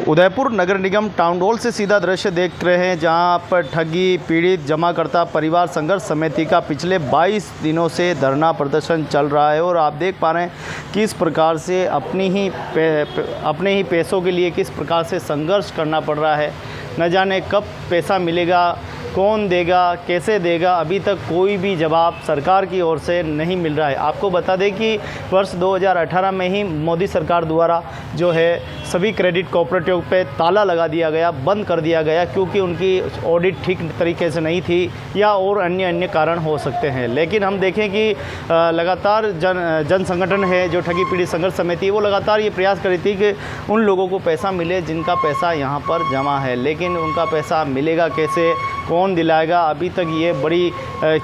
उदयपुर नगर निगम town hall से सीधा दृश्य देख रहे हैं, जहां पर ठगी पीड़ित जमाकर्ता परिवार संघर्ष समिति का पिछले 22 दिनों से धरना प्रदर्शन चल रहा है। और आप देख पा रहे हैं किस प्रकार से अपने ही पैसों के लिए किस प्रकार से संघर्ष करना पड़ रहा है। न जाने कब पैसा मिलेगा, कौन देगा, कैसे देगा, अभी तक कोई भी जवाब सरकार की ओर से नहीं मिल रहा है। आपको बता दें कि वर्ष 2018 में ही मोदी सरकार द्वारा जो है सभी क्रेडिट कोऑपरेटिव पे ताला लगा दिया गया, बंद कर दिया गया, क्योंकि उनकी ऑडिट ठीक तरीके से नहीं थी या और अन्य कारण हो सकते हैं। लेकिन हम देखें कि लगातार जन संगठन है जो ठगी पीड़ित संघर्ष समिति, वो लगातार ये प्रयास कर रही थी कि उन लोगों को पैसा मिले जिनका पैसा यहाँ पर जमा है। लेकिन उनका पैसा मिलेगा कैसे, कौन दिलाएगा, अभी तक ये बड़ी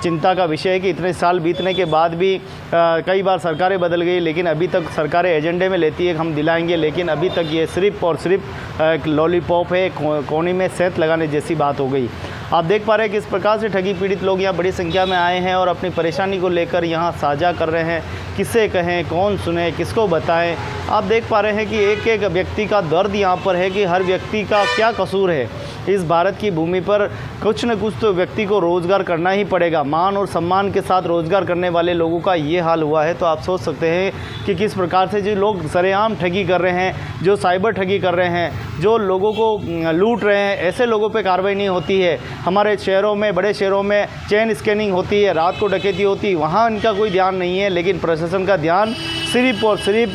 चिंता का विषय है कि इतने साल बीतने के बाद भी कई बार सरकारें बदल गई, लेकिन अभी तक सरकारें एजेंडे में लेती है कि हम दिलाएंगे, लेकिन अभी तक ये सिर्फ और सिर्फ एक लॉलीपॉप है, कोने में सेंध लगाने जैसी बात हो गई। आप देख पा रहे हैं किस प्रकार से ठगी पीड़ित लोग यहाँ बड़ी संख्या में आए हैं और अपनी परेशानी को लेकर यहाँ साझा कर रहे हैं। किससे कहें, कौन सुने, किसको बताएं। आप देख पा रहे हैं कि एक एक व्यक्ति का दर्द यहाँ पर है कि हर व्यक्ति का क्या कसूर है। इस भारत की भूमि पर कुछ न कुछ तो व्यक्ति को रोज़गार करना ही पड़ेगा। मान और सम्मान के साथ रोज़गार करने वाले लोगों का ये हाल हुआ है, तो आप सोच सकते हैं कि किस प्रकार से जो लोग सरेआम ठगी कर रहे हैं, जो साइबर ठगी कर रहे हैं, जो लोगों को लूट रहे हैं, ऐसे लोगों पे कार्रवाई नहीं होती है। हमारे शहरों में, बड़े शहरों में चेन स्कैनिंग होती है, रात को डकैती होती है, वहाँ इनका कोई ध्यान नहीं है। लेकिन प्रशासन का ध्यान सिर्फ और सिर्फ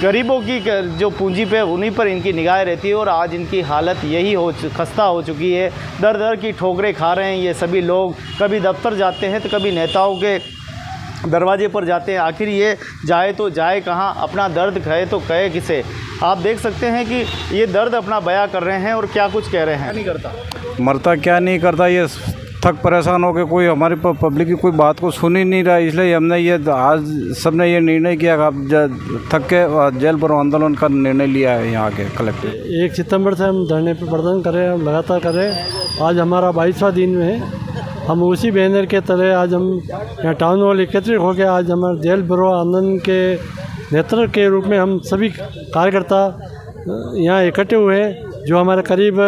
गरीबों की जो पूंजी पे, उन्हीं पर इनकी निगाहें रहती है। और आज इनकी हालत यही खस्ता हो चुकी है। दर दर की ठोकरें खा रहे हैं ये सभी लोग। कभी दफ्तर जाते हैं तो कभी नेताओं के दरवाजे पर जाते हैं। आखिर ये जाए तो जाए कहाँ, अपना दर्द कहे तो कहे किसे। आप देख सकते हैं कि ये दर्द अपना बयां कर रहे हैं और क्या कुछ कह रहे हैं। नहीं करता मरता क्या नहीं करता, ये थक परेशान हो के कोई हमारी पब्लिक की कोई बात को सुन ही नहीं रहा। इसलिए हमने ये आज सबने ये निर्णय किया कि अब थक के जेल भरो आंदोलन का निर्णय लिया है यहाँ के कलेक्टर। 1 सितंबर से हम धरने पर प्रदर्शन कर रहे हैं, हम लगातार कर रहे हैं। आज हमारा 22वां दिन में है। हम उसी बैनर के तले आज हम यहाँ टाउन हॉल एकत्रित हो गया। आज हमारे जेल भरो आंदोलन के नेतृत्व के रूप में हम सभी कार्यकर्ता यहाँ इकट्ठे हुए हैं। जो हमारे करीब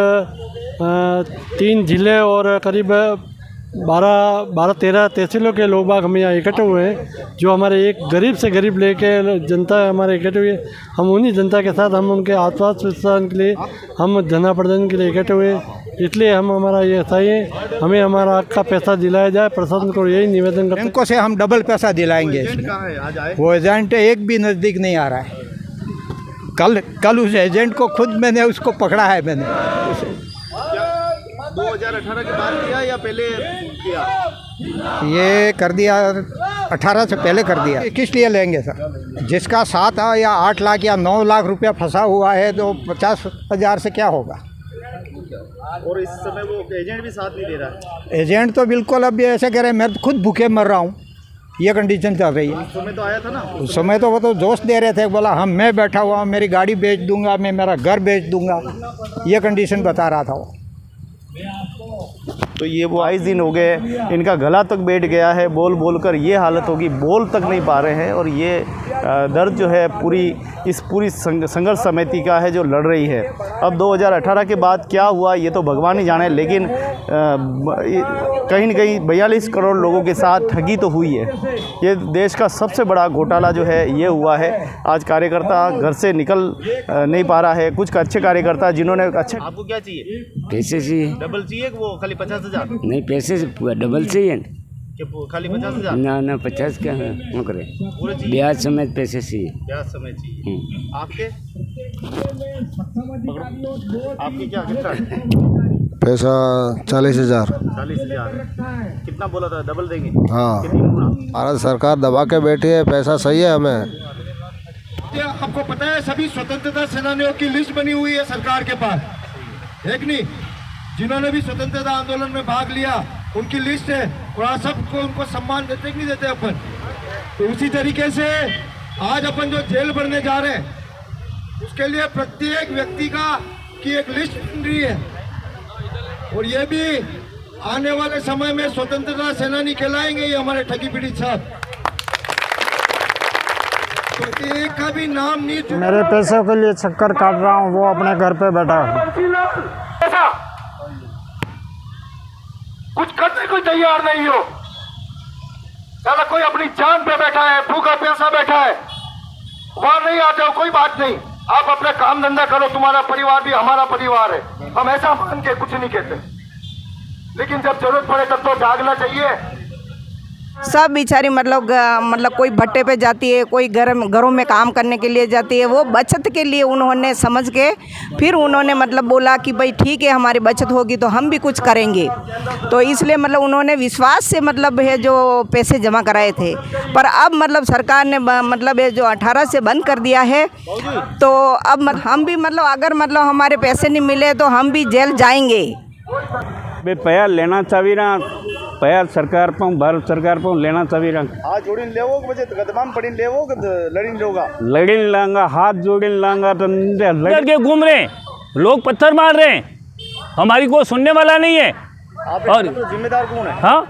3 जिले और करीब 12-13 तहसीलों के लोग बाग हम यहाँ इकट्ठे हुए हैं। जो हमारे एक गरीब से गरीब लेके जनता हमारे इकट्ठे हुए, हम उन्हीं जनता के साथ हम उनके आत्मविश्वास विश्वास के लिए हम धरना प्रदर्शन के लिए इकट्ठे हुए। इसलिए हम हमारा ये सही है, हमें हमारा हक का पैसा दिलाया जाए। प्रशासन को यही निवेदन करते हैं। बैंकों से हम डबल पैसा दिलाएंगे। वो एजेंट एक भी नज़दीक नहीं आ रहा है। कल उस एजेंट को खुद मैंने उसको पकड़ा है। मैंने 2018 के बाद किया या पहले किया? ये कर दिया, 18 से पहले कर दिया। किस लिए लेंगे सर? जिसका 7 या 8 लाख या 9 लाख रुपया फंसा हुआ है तो 50,000 से क्या होगा। और इस समय वो एजेंट भी साथ नहीं दे रहा है। एजेंट तो बिल्कुल अब ऐसे कह रहे हैं, मैं तो खुद भूखे मर रहा हूँ, ये कंडीशन चल रही है। उस समय तो आया था ना, उस समय तो वो तो जोश दे रहे थे, बोला मैं बैठा हुआ हूँ, मेरी गाड़ी बेच दूंगा, मैं मेरा घर बेच दूंगा, ये कंडीशन बता रहा था वो। तो ये वो 22 दिन हो गए, इनका गला तक बैठ गया है। बोल बोल कर ये हालत होगी, बोल तक नहीं पा रहे हैं। और ये दर्द जो है पूरी संघर्ष समिति का है जो लड़ रही है। अब 2018 के बाद क्या हुआ ये तो भगवान ही जाने, लेकिन कहीं न कहीं 42 करोड़ लोगों के साथ ठगी तो हुई है। ये देश का सबसे बड़ा घोटाला जो है ये हुआ है। आज कार्यकर्ता घर से निकल नहीं पा रहा है। कुछ अच्छे कार्यकर्ता जिन्होंने अच्छे। आपको क्या चाहिए? पैसे चाहिए। डबल चाहिए कि वो खाली 50,000? नहीं, पैसे से पूरा डबल चाहिए। खाली 50,000? ना 50 क्या है, करे ब्याज समेत पैसे चाहिए। ब्याज समेत चाहिए। आपके क्या कितना पैसा? 40,000। 40,000 कितना बोला था? डबल देंगे? हाँ, भारत सरकार दबा के बैठी है, पैसा सही है हमें। आपको पता है सभी स्वतंत्रता सेनानियों की लिस्ट बनी हुई है सरकार के पास, है कि नहीं? जिन्होंने भी स्वतंत्रता आंदोलन में भाग लिया उनकी लिस्ट है, और आज सबको उनको सम्मान देते कि नहीं देते अपन। तो उसी तरीके से आज अपन जो जेल भरने जा रहे हैं उसके लिए प्रत्येक व्यक्ति की एक लिस्ट बन रही है। और ये भी आने वाले समय में स्वतंत्रता सेनानी कहलाएंगे ये हमारे ठगी पीड़ित साहब। तो एक का भी नाम नहीं जुड़ा। मेरे पैसों के लिए चक्कर काट रहा हूँ, वो अपने घर पे बैठा है। ऐसा कुछ करने को तैयार नहीं हो। साला कोई अपनी जान पे बैठा है, भूखा प्यासा बैठा है, बाहर नहीं आते हो, कोई बात नहीं, आप अपना काम धंधा करो, तुम्हारा परिवार भी हमारा परिवार है, हम ऐसा मान के कुछ नहीं कहते, लेकिन जब जरूरत पड़े तब तो जागना चाहिए। सब बेचारी मतलब कोई भट्टे पे जाती है, कोई घरों में काम करने के लिए जाती है। वो बचत के लिए उन्होंने समझ के फिर उन्होंने बोला कि भाई ठीक है, हमारी बचत होगी तो हम भी कुछ करेंगे। तो इसलिए उन्होंने विश्वास से है जो पैसे जमा कराए थे। पर अब सरकार ने ये जो 18 से बंद कर दिया है, तो अब हम भी अगर हमारे पैसे नहीं मिले तो हम भी जेल जाएंगे। पैसा लेना चाहिए ना, पैसा सरकार पर, भारत सरकार पर लेना चाहिए ना। हाथ जोड़ीन लेवो के बजे गदमान पड़ीन लेवो के लड़ीन लोगा, लड़ीन लांगा, हाथ जोड़ीन लांगा तो के घूम रहे हैं, लोग पत्थर मार रहे हैं, हमारी कोई सुनने वाला नहीं है। और जिम्मेदार कौन है? हाँ,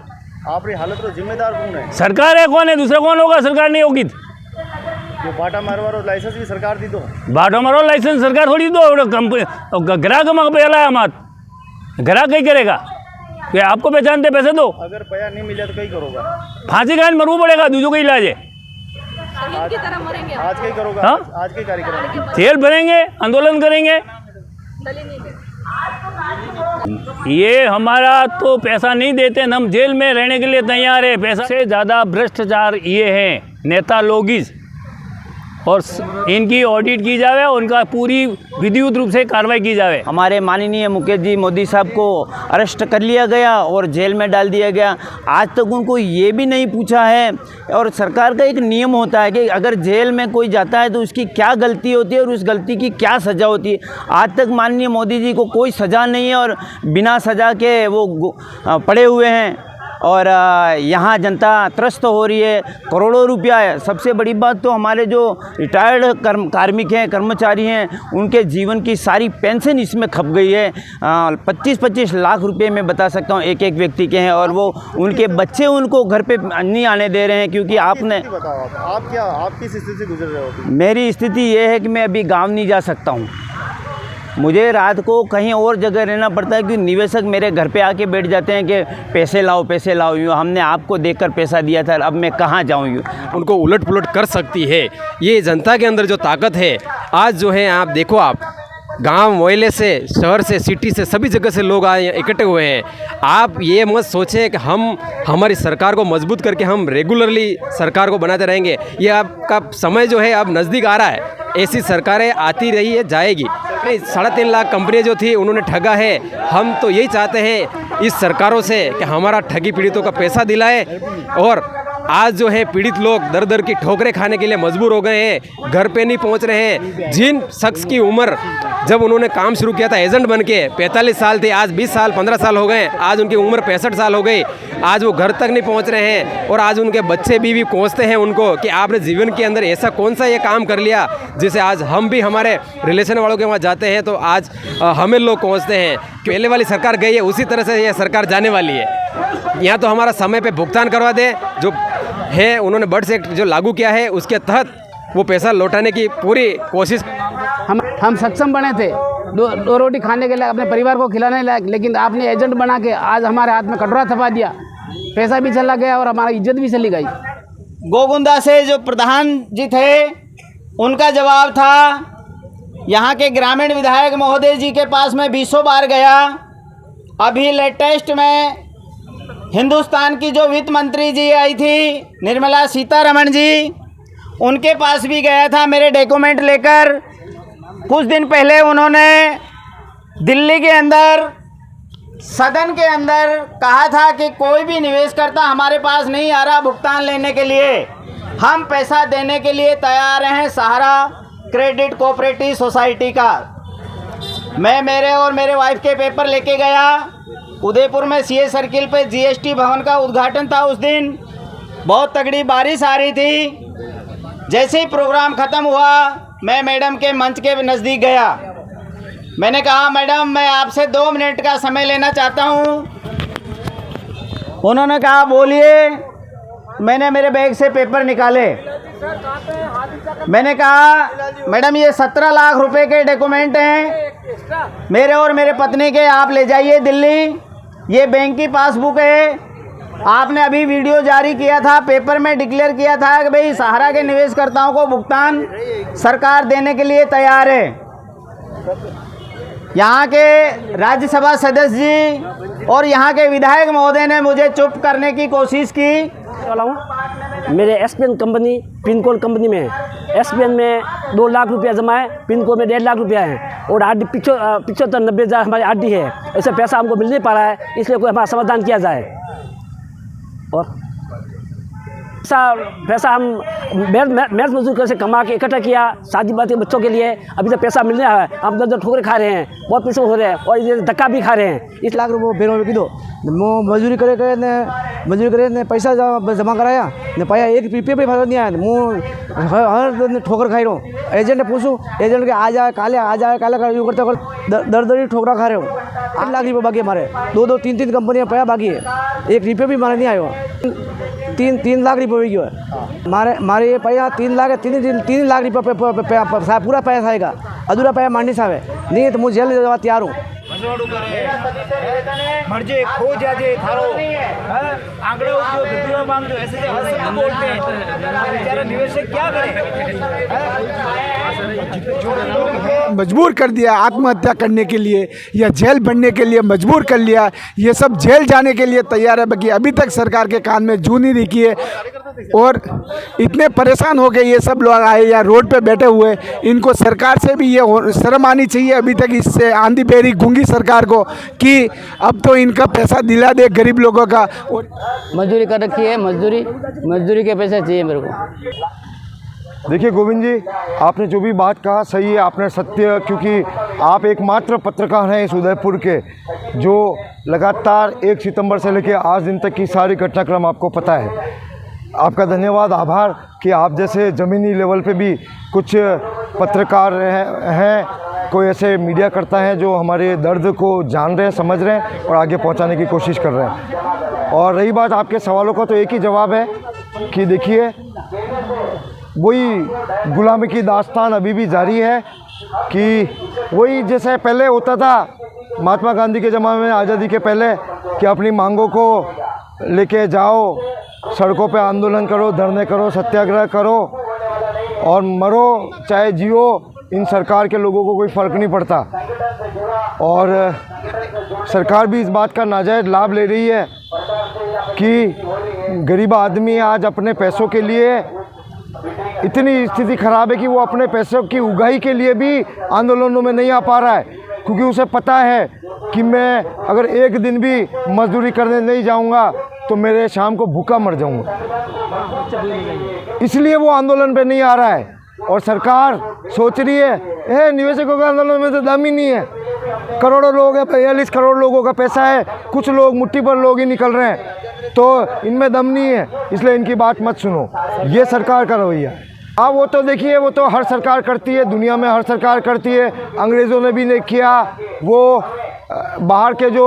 आपकी हालत तो जिम्मेदार कौन है? सरकार है, कौन है, दूसरा कौन होगा? सरकार नहीं होगी जो बाटा मारवारो लाइसेंस भी सरकार दी दो, बाटा मारो लाइसेंस सरकार थोड़ी दो, ग्राहक पहला हमारा ग्राहक कहीं करेगा कि आपको पहचानते पैसे दो। अगर पैसा नहीं मिले तो कहीं करोगा? फांसी का मरવું पड़ेगा, दूसरों का इलाज है। आज कहीं करोगा? हाँ? आज कहीं कार्यक्रम जेल भरेंगे, आंदोलन करेंगे। ये हमारा तो पैसा नहीं देते, हम जेल में रहने के लिए तैयार है। पैसा से ज़्यादा भ्रष्टाचार ये हैं नेता लोग ही, और इनकी ऑडिट की जाए, उनका पूरी विधिवत रूप से कार्रवाई की जाए। हमारे माननीय मुकेश जी मोदी साहब को अरेस्ट कर लिया गया और जेल में डाल दिया गया। आज तक उनको ये भी नहीं पूछा है, और सरकार का एक नियम होता है कि अगर जेल में कोई जाता है तो उसकी क्या गलती होती है और उस गलती की क्या सज़ा होती है। आज तक माननीय मोदी जी को कोई सज़ा नहीं है और बिना सज़ा के वो पड़े हुए हैं, और यहाँ जनता त्रस्त हो रही है। करोड़ों रुपया है। सबसे बड़ी बात तो हमारे जो रिटायर्ड कार्मिक हैं, कर्मचारी हैं, उनके जीवन की सारी पेंशन इसमें खप गई है। 25-25 लाख रुपए मैं बता सकता हूँ एक एक व्यक्ति के हैं, और वो उनके बच्चे उनको घर पे नहीं आने दे रहे हैं क्योंकि आपने। बताओ आप क्या, आप किस स्थिति से गुजर रहे हो? मेरी स्थिति ये है कि मैं अभी गाँव नहीं जा सकता हूँ, मुझे रात को कहीं और जगह रहना पड़ता है क्योंकि निवेशक मेरे घर पे आके बैठ जाते हैं कि पैसे लाओ, यूँ हमने आपको देखकर पैसा दिया था, अब मैं कहाँ जाऊँ यूँ। उनको उलट पुलट कर सकती है। ये जनता के अंदर जो ताकत है, आज जो है आप देखो, आप गांव मोहल्ले से, शहर से, सिटी से, सभी जगह से लोग आए इकट्ठे हुए हैं। आप ये मत सोचें कि हम हमारी सरकार को मजबूत करके हम रेगुलरली सरकार को बनाते रहेंगे। ये आपका समय जो है अब नज़दीक आ रहा है। ऐसी सरकारें आती रही है, जाएगी। 3.5 लाख कंपनियाँ जो थी उन्होंने ठगा है। हम तो यही चाहते हैं इस सरकारों से कि हमारा ठगी पीड़ितों का पैसा दिलाए, और आज जो है पीड़ित लोग दर दर की ठोकरें खाने के लिए मजबूर हो गए हैं, घर पे नहीं पहुंच रहे हैं। जिन शख्स की उम्र जब उन्होंने काम शुरू किया था एजेंट बन के 45 साल थे, आज 20 साल 15 साल हो गए, आज उनकी उम्र 65 साल हो गई, आज वो घर तक नहीं पहुंच रहे हैं। और आज उनके बच्चे भी कोसते हैं उनको कि आपने जीवन के अंदर ऐसा कौन सा ये काम कर लिया जिसे आज हम भी हमारे रिलेशन वालों के वहाँ जाते हैं तो आज हमें लोग कोसते हैं। पहले वाली सरकार गई है, उसी तरह से ये सरकार जाने वाली है। यहाँ तो हमारा समय पे भुगतान करवा दे, जो है उन्होंने बर्ड्स एक्ट जो लागू किया है उसके तहत वो पैसा लौटाने की पूरी कोशिश। हम सक्षम बने थे दो रोटी खाने के लिए, अपने परिवार को खिलाने लायक, लेकिन आपने एजेंट बना के आज हमारे हाथ में कटोरा थपा दिया, पैसा भी चला गया और हमारी इज्जत भी चली गई। गोगुंदा से जो प्रधान जी थे उनका जवाब था, यहाँ के ग्रामीण विधायक महोदय जी के पास मैं 20 बार गया। अभी लेटेस्ट में हिंदुस्तान की जो वित्त मंत्री जी आई थी निर्मला सीतारमण जी, उनके पास भी गया था मेरे डॉक्यूमेंट लेकर। कुछ दिन पहले उन्होंने दिल्ली के अंदर सदन के अंदर कहा था कि कोई भी निवेशकर्ता हमारे पास नहीं आ रहा भुगतान लेने के लिए, हम पैसा देने के लिए तैयार हैं सहारा क्रेडिट कोऑपरेटिव सोसाइटी का। मैं मेरे और मेरे वाइफ के पेपर लेके गया। उदयपुर में सीए सर्किल पे जीएसटी भवन का उद्घाटन था। उस दिन बहुत तगड़ी बारिश आ रही थी। जैसे ही प्रोग्राम ख़त्म हुआ मैं मैडम के मंच के नज़दीक गया। मैंने कहा, मैडम मैं आपसे 2 मिनट का समय लेना चाहता हूँ। उन्होंने कहा बोलिए। मैंने मेरे बैग से पेपर निकाले मैंने कहा मैडम ये 17 लाख रुपए के डॉक्यूमेंट हैं मेरे और मेरे पत्नी के, आप ले जाइए दिल्ली। ये बैंक की पासबुक है, आपने अभी वीडियो जारी किया था, पेपर में डिक्लेयर किया था कि भाई सहारा के निवेशकर्ताओं को भुगतान सरकार देने के लिए तैयार है। यहाँ के राज्यसभा सदस्य जी और यहाँ के विधायक महोदय ने मुझे चुप करने की कोशिश की। मेरे एसपीएन कंपनी पिनकोड कंपनी में है। एसपीएन में 2 लाख रुपया जमा है, पिनकोड में 1.5 लाख रुपया है और आरडी 75-90 हज़ार हमारी आरडी है। ऐसे पैसा हमको मिल नहीं पा रहा है, इसलिए कोई हमारा समाधान किया जाए। और पैसा हम मेहनत मजदूर कर से कमा के इकट्ठा किया, शादी बात के बच्चों के लिए, अभी तक पैसा मिल रहा है। हम दर ठोकरे खा रहे हैं, बहुत पैसे हो रहे हैं और ये धक्का भी खा रहे हैं। 1 लाख रुपये बेरों में दो मजदूरी करे ने पैसा जमा कराया ने पाया, एक रुपये भी फर्क नहीं आया। मुँह हर ठोकर खाई रहा हूँ। एजेंट ने पूछूँ, एजेंट के आ जाए काले कर यूँ करते दर ठोकरा खा रहे हो। 8 लाख रुपये बाकी हमारे, 2 3 कंपनियाँ पाया बाकी है, 1 रुपये भी हमारे नहीं आया। 3 लाख रुपये की है मारे ये पैसा 3 लाख 3 लाख रुपये पूरा पैसा आएगा, अधूरा पैसा मांडी साहब है नहीं तो मुझे जेल में जवा तैयार हूँ। मर्जे खो जाजे थारो आंकड़े जो मांग जो ऐसे बोलते हैं, बेचारा निवेशक क्या करे। मजबूर कर दिया आत्महत्या करने के लिए या जेल बनने के लिए मजबूर कर लिया। ये सब जेल जाने के लिए तैयार है, बाकी अभी तक सरकार के कान में जू नहीं दिखी है और इतने परेशान हो गए ये सब लोग आए या रोड पे बैठे हुए। इनको सरकार से भी ये शर्म आनी चाहिए अभी तक इससे आंधी बेरी गूंगी सरकार को कि अब तो इनका पैसा दिला दे गरीब लोगों का। मजदूरी कर रखी है, मजदूरी के पैसे चाहिए मेरे को। देखिए गोविंद जी, आपने जो भी बात कहा सही है, आपने सत्य, क्योंकि आप एकमात्र पत्रकार हैं इस उदयपुर के जो लगातार 1 सितंबर से लेकर आज दिन तक की सारी घटनाक्रम आपको पता है। आपका धन्यवाद, आभार कि आप जैसे ज़मीनी लेवल पे भी कुछ पत्रकार हैं, कोई ऐसे मीडिया करता है जो हमारे दर्द को जान रहे हैं, समझ रहे हैं और आगे पहुंचाने की कोशिश कर रहे हैं। और रही बात आपके सवालों का, तो एक ही जवाब है कि देखिए वही गुलामी की दास्तान अभी भी जारी है कि वही जैसे पहले होता था महात्मा गांधी के ज़माने में, आज़ादी के पहले, कि अपनी मांगों को लेके जाओ, सड़कों पे आंदोलन करो, धरने करो, सत्याग्रह करो और मरो चाहे जियो, इन सरकार के लोगों को कोई फ़र्क नहीं पड़ता। और सरकार भी इस बात का नाजायज़ लाभ ले रही है कि गरीब आदमी आज अपने पैसों के लिए, इतनी स्थिति ख़राब है कि वो अपने पैसों की उगाही के लिए भी आंदोलनों में नहीं आ पा रहा है, क्योंकि उसे पता है कि मैं अगर एक दिन भी मजदूरी करने नहीं जाऊंगा तो मेरे शाम को भूखा मर जाऊंगा, इसलिए वो आंदोलन पे नहीं आ रहा है। और सरकार सोच रही है निवेशकों के आंदोलन में तो दम ही नहीं है, करोड़ों लोग हैं, 42 करोड़ लोगों का पैसा है, कुछ लोग मुट्ठी पर लोग ही निकल रहे हैं, तो इनमें दम नहीं है, इसलिए इनकी बात मत सुनो। ये सरकार का रवैया। हाँ, वो तो देखिए, वो तो हर सरकार करती है, दुनिया में हर सरकार करती है। अंग्रेज़ों ने भी नहीं किया, वो बाहर के जो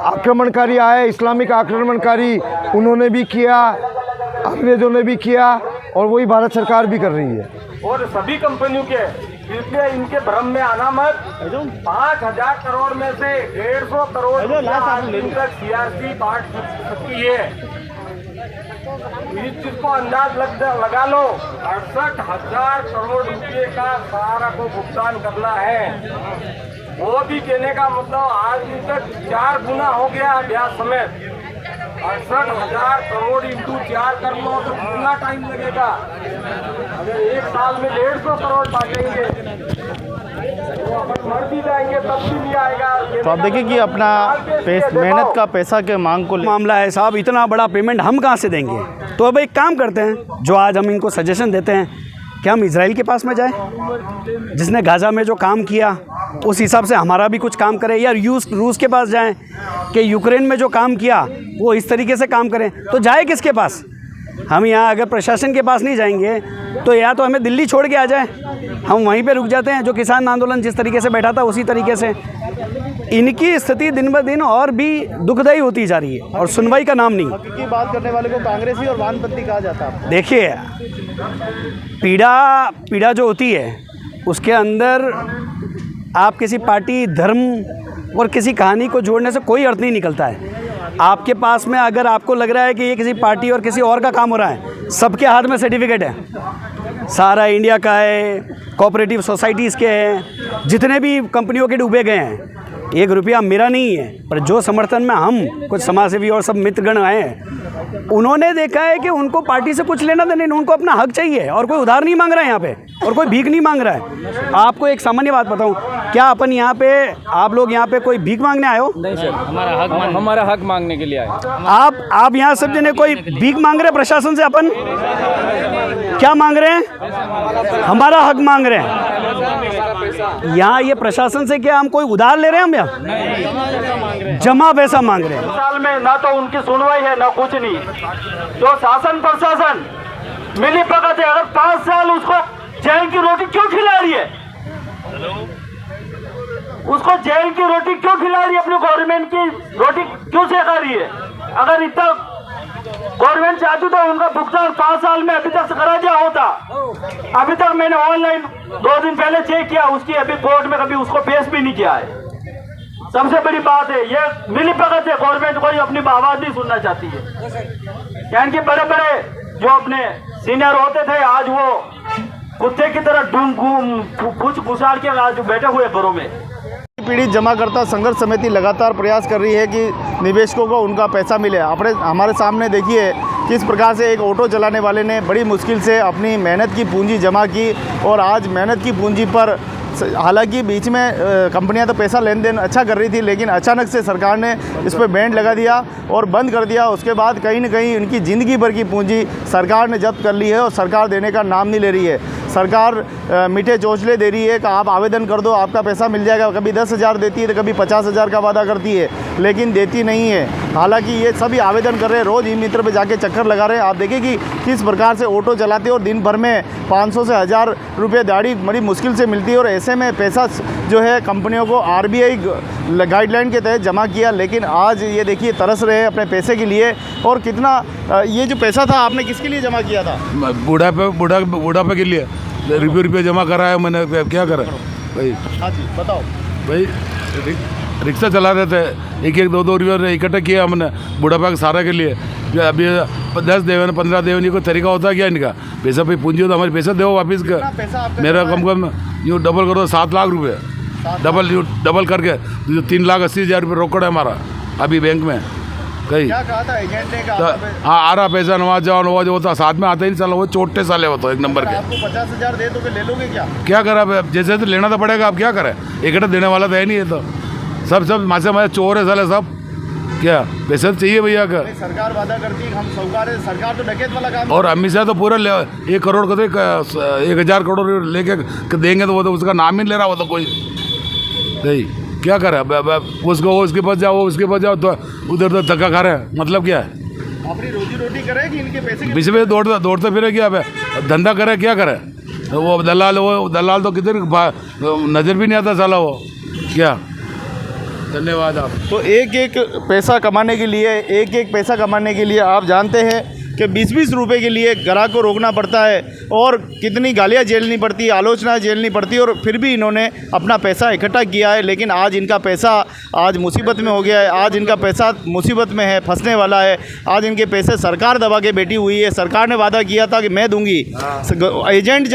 आक्रमणकारी आए, इस्लामिक आक्रमणकारी, उन्होंने भी किया, अंग्रेज़ों ने भी किया और वही भारत सरकार भी कर रही है। और सभी कंपनियों के, इसलिए इनके भ्रम में आना मत। 5,000 करोड़ में से 150 करोड़ CRC बांट सकती है, इस चीज को अंदाज लगा लो। 68,000 करोड़ रुपये का सहारा को भुगतान करना है। वो भी कहने का मतलब आज तक 4 गुना हो गया ब्याज समेत। 68,000 करोड़ इंटू 4 कर लो तो कितना टाइम लगेगा। अगर एक साल में 150 करोड़ बांटेंगे तो अपन मर भी जाएंगे तब भी नहीं आएगा। तो आप देखिए कि अपना मेहनत का पैसा के मांग को मामला है साहब, इतना बड़ा पेमेंट हम कहाँ से देंगे। तो अब एक काम करते हैं, जो आज हम इनको सजेशन देते हैं कि हम इजराइल के पास में जाएं, जिसने गाज़ा में जो काम किया उस हिसाब से हमारा भी कुछ काम करें, या रूस के पास जाएं कि यूक्रेन में जो काम किया वो इस तरीके से काम करें। तो जाए किसके पास? हम यहाँ अगर प्रशासन के पास नहीं जाएंगे तो या तो हमें दिल्ली छोड़ के आ जाए, हम वहीं पे रुक जाते हैं। जो किसान आंदोलन जिस तरीके से बैठा था उसी तरीके से इनकी स्थिति दिन ब दिन और भी दुखदायी होती जा रही है और सुनवाई का नाम नहीं। हकीकी बात करने वाले को कांग्रेसी और वामपंथी कहा जाता है। देखिए पीड़ा जो होती है उसके अंदर आप किसी पार्टी, धर्म और किसी कहानी को जोड़ने से कोई अर्थ नहीं निकलता है। आपके पास में अगर आपको लग रहा है कि ये किसी पार्टी और किसी और का काम हो रहा है, सबके हाथ में सर्टिफिकेट है, सारा इंडिया का है, कोऑपरेटिव सोसाइटीज़ के हैं, जितने भी कंपनियों के डूबे गए हैं, 1 रुपया मेरा नहीं है। पर जो समर्थन में हम कुछ समाजसेवी और सब मित्रगण आए हैं, उन्होंने देखा है कि उनको पार्टी से कुछ लेना देना नहीं, उनको अपना हक चाहिए और कोई उधार नहीं मांग रहा है यहाँ पे और कोई भीख नहीं मांग रहा है। आपको एक सामान्य बात बताऊँ, क्या अपन यहाँ पे, आप लोग यहाँ पे कोई भीख मांगने आए हो? नहीं सर, हमारा हक मांगने के लिए आए। आप यहाँ सब जने कोई भीख मांग रहे हैं प्रशासन से? अपन क्या मांग रहे हैं? हमारा हक मांग रहे हैं। यहाँ ये प्रशासन से क्या हम कोई उधार ले रहे हैं? हम यहाँ जमा पैसा मांग रहे हैं। साल में ना तो उनकी सुनवाई है ना कुछ नहीं। जो शासन प्रशासन मिली भगत है, अगर 5 साल उसको जेल की रोटी क्यों खिला रही है? उसको जेल की रोटी क्यों खिला रही है? अपनी गवर्नमेंट की रोटी क्यों सेका रही है? अगर इतना गवर्नमेंट चाहती तो उनका भुगतान 5 साल में अभी तक करा दिया होता। अभी तक मैंने ऑनलाइन 2 दिन पहले चेक किया, उसकी अभी कोर्ट में कभी उसको पेश भी नहीं किया है। सबसे बड़ी बात है ये मिली भगत है, गवर्नमेंट कोई अपनी आवाज नहीं सुनना चाहती है। यानी कि बड़े बड़े जो अपने सीनियर होते थे, आज वो कुत्ते की तरह पूछ घुसाड़ के आज बैठे हुए घरों में। पीड़ित जमाकर्ता संघर्ष समिति लगातार प्रयास कर रही है कि निवेशकों को उनका पैसा मिले। हमारे सामने देखिए किस प्रकार से एक ऑटो चलाने वाले ने बड़ी मुश्किल से अपनी मेहनत की पूंजी जमा की और आज मेहनत की पूंजी पर, हालांकि बीच में कंपनियां तो पैसा लेन देन अच्छा कर रही थी, लेकिन अचानक से सरकार ने इस पर बैंड लगा दिया और बंद कर दिया। उसके बाद कहीं न कहीं उनकी ज़िंदगी भर की पूंजी सरकार ने जब्त कर ली है और सरकार देने का नाम नहीं ले रही है। सरकार मीठे चौचले दे रही है कि आप आवेदन कर दो, आपका पैसा मिल जाएगा। कभी 10,000 देती है तो कभी 50,000 का वादा करती है, लेकिन देती नहीं है। हालांकि ये सभी आवेदन कर रहे हैं, रोज़ ई मित्र पे जाके चक्कर लगा रहे हैं। आप देखिए कि किस प्रकार से ऑटो चलाते हैं और दिन भर में 500 से 1000 रुपये दिहाड़ी बड़ी मुश्किल से मिलती है। और ऐसे में पैसा जो है कंपनियों को RBI गाइडलाइन के तहत जमा किया, लेकिन आज ये देखिए तरस रहे हैं अपने पैसे के लिए। और कितना ये जो पैसा था आपने किसके लिए जमा किया था? बुढ़ापे के लिए रुपये जमा करा है मैंने। क्या करा भाई? हाँ जी बताओ भाई। रिक्शा चला रहे थे, 1-1, 2-2 रुपये इकट्ठा किया हमने बुढ़ापा के सहारा के लिए। अभी 10 देवन 15 देवन, ये कोई तरीका होता है क्या इनका? पैसा पे पूंजी हो तो हमारे पैसा दो वापस का। मेरा कम यूँ डबल करो 7 लाख रुपये, डबल करके 3,80,000 रुपये रोकड़ है हमारा अभी बैंक में। कहीं क्या कहा था एजेंट ने? हाँ आ रहा पैसा, नवाज जाओ नवाज होता साथ में आता ही नहीं, साला वो चोटे साले होता 1 नंबर के। आपको 50,000 दे तो ले लोगे क्या करा? जैसे तो लेना तो पड़ेगा, आप क्या करें? इकट्ठा देने वाला तो है नहीं है। तो सब मासे चोर है साले सब। क्या पैसा चाहिए भैया का? सरकार वादा करती है हम साहूकार है, सरकार तो डकैत वाला काम। और अमित शाह तो पूरा 1 करोड़ का तो 1,000 करोड़ लेके देंगे, तो वो तो उसका नाम ही ले रहा, वो तो कोई नहीं। क्या करे? उसको वो उसके पास जाओ, उसके पास जाओ, तो उधर तो धक्का खा रहे हैं। मतलब क्या है? अपनी रोजी रोटी करे कि इनके पैसे बीच में दौड़ते फिरे, क्या धंधा करे? क्या करे? वो दलाल तो किधर नज़र भी नहीं आता साला वो। क्या धन्यवाद आप। तो एक पैसा कमाने के लिए आप जानते हैं कि 20-20 रुपये के लिए ग्राहक को रोकना पड़ता है और कितनी गालियाँ झेलनी पड़ती है, आलोचना झेलनी पड़ती है, और फिर भी इन्होंने अपना पैसा इकट्ठा किया है। लेकिन आज इनका पैसा आज मुसीबत में हो गया है, आज इनका पैसा मुसीबत में है, फंसने वाला है। आज इनके पैसे सरकार दबा के बैठी हुई है। सरकार ने वादा किया था कि मैं दूंगी। एजेंट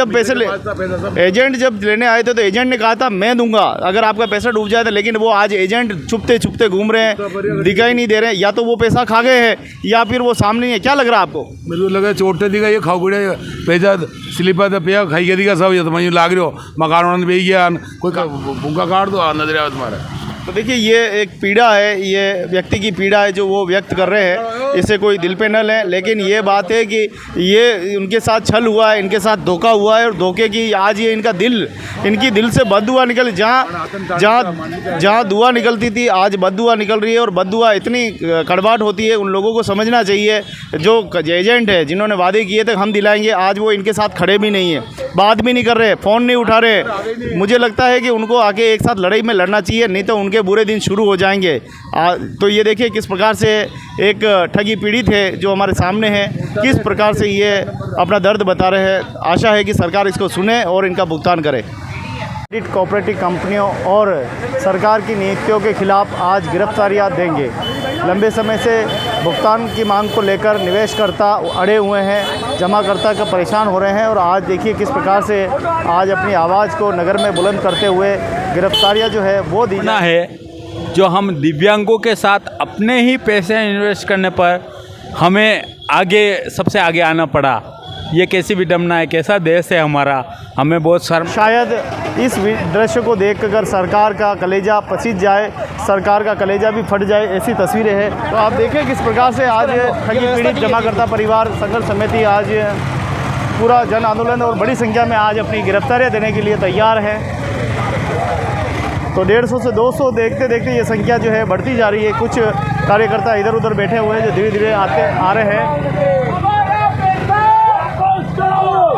जब लेने आए थे तो एजेंट ने कहा था मैं दूंगा अगर आपका पैसा डूब जाए तो, लेकिन वो आज एजेंट छुपते छुपते घूम रहे हैं, दिखाई नहीं दे रहे हैं। या तो वो पैसा खा गए हैं या फिर वो सामने ही है। क्या लग रहा है आपको? मेरे को लगा चोटे दिखा, ये खाओ गुड़े पैसा स्लीपर पिया खाई के दिखा सब। ये तो मैं लाग रही हो मकान उन्होंने भी गया, कोई भूखा काट दो नजर आया तुम्हारा। तो देखिए ये एक पीड़ा है, ये व्यक्ति की पीड़ा है जो वो व्यक्त कर रहे हैं। इससे कोई दिल पे न लें, लेकिन ये बात है कि ये उनके साथ छल हुआ है, इनके साथ धोखा हुआ है। और धोखे की आज ये इनकी दिल से बददुआ निकल, जहाँ दुआ निकलती थी आज बददुआ निकल रही है। और बददुआ इतनी कड़वाहट होती है, उन लोगों को समझना चाहिए जो एजेंट है जिन्होंने वादे किए थे हम दिलाएंगे, आज वो इनके साथ खड़े भी नहीं है, बात भी नहीं कर रहे, फ़ोन नहीं उठा रहे। मुझे लगता है कि उनको आके एक साथ लड़ाई में लड़ना चाहिए, नहीं तो उनके बुरे दिन शुरू हो जाएंगे। तो ये देखिए किस प्रकार से एक ठगी पीड़ित है जो हमारे सामने है, किस प्रकार से ये अपना दर्द बता रहे हैं। आशा है कि सरकार इसको सुने और इनका भुगतान करे। कोऑपरेटिव कंपनियों और सरकार की नीतियों के खिलाफ आज गिरफ्तारियां देंगे। लंबे समय से भुगतान की मांग को लेकर निवेशकर्ता अड़े हुए हैं, जमाकर्ता का परेशान हो रहे हैं और आज देखिए किस प्रकार से आज अपनी आवाज़ को नगर में बुलंद करते हुए गिरफ्तारियां जो है वो दी है। जो हम दिव्यांगों के साथ अपने ही पैसे इन्वेस्ट करने पर हमें सबसे आगे आना पड़ा, ये कैसी विडम्बना है, कैसा देश है हमारा, हमें बहुत शर्म। शायद इस दृश्य को देखकर सरकार का कलेजा पसीज जाए, सरकार का कलेजा भी फट जाए, ऐसी तस्वीरें हैं। तो आप देखें किस प्रकार से आज ठगी पीड़ित जमाकर्ता परिवार संघर्ष समिति आज पूरा जन आंदोलन और बड़ी संख्या में आज अपनी गिरफ्तारियां देने के लिए तैयार है। तो 150 से 200 देखते देखते ये संख्या जो है बढ़ती जा रही है। कुछ कार्यकर्ता इधर उधर बैठे हुए हैं जो धीरे धीरे आ रहे हैं।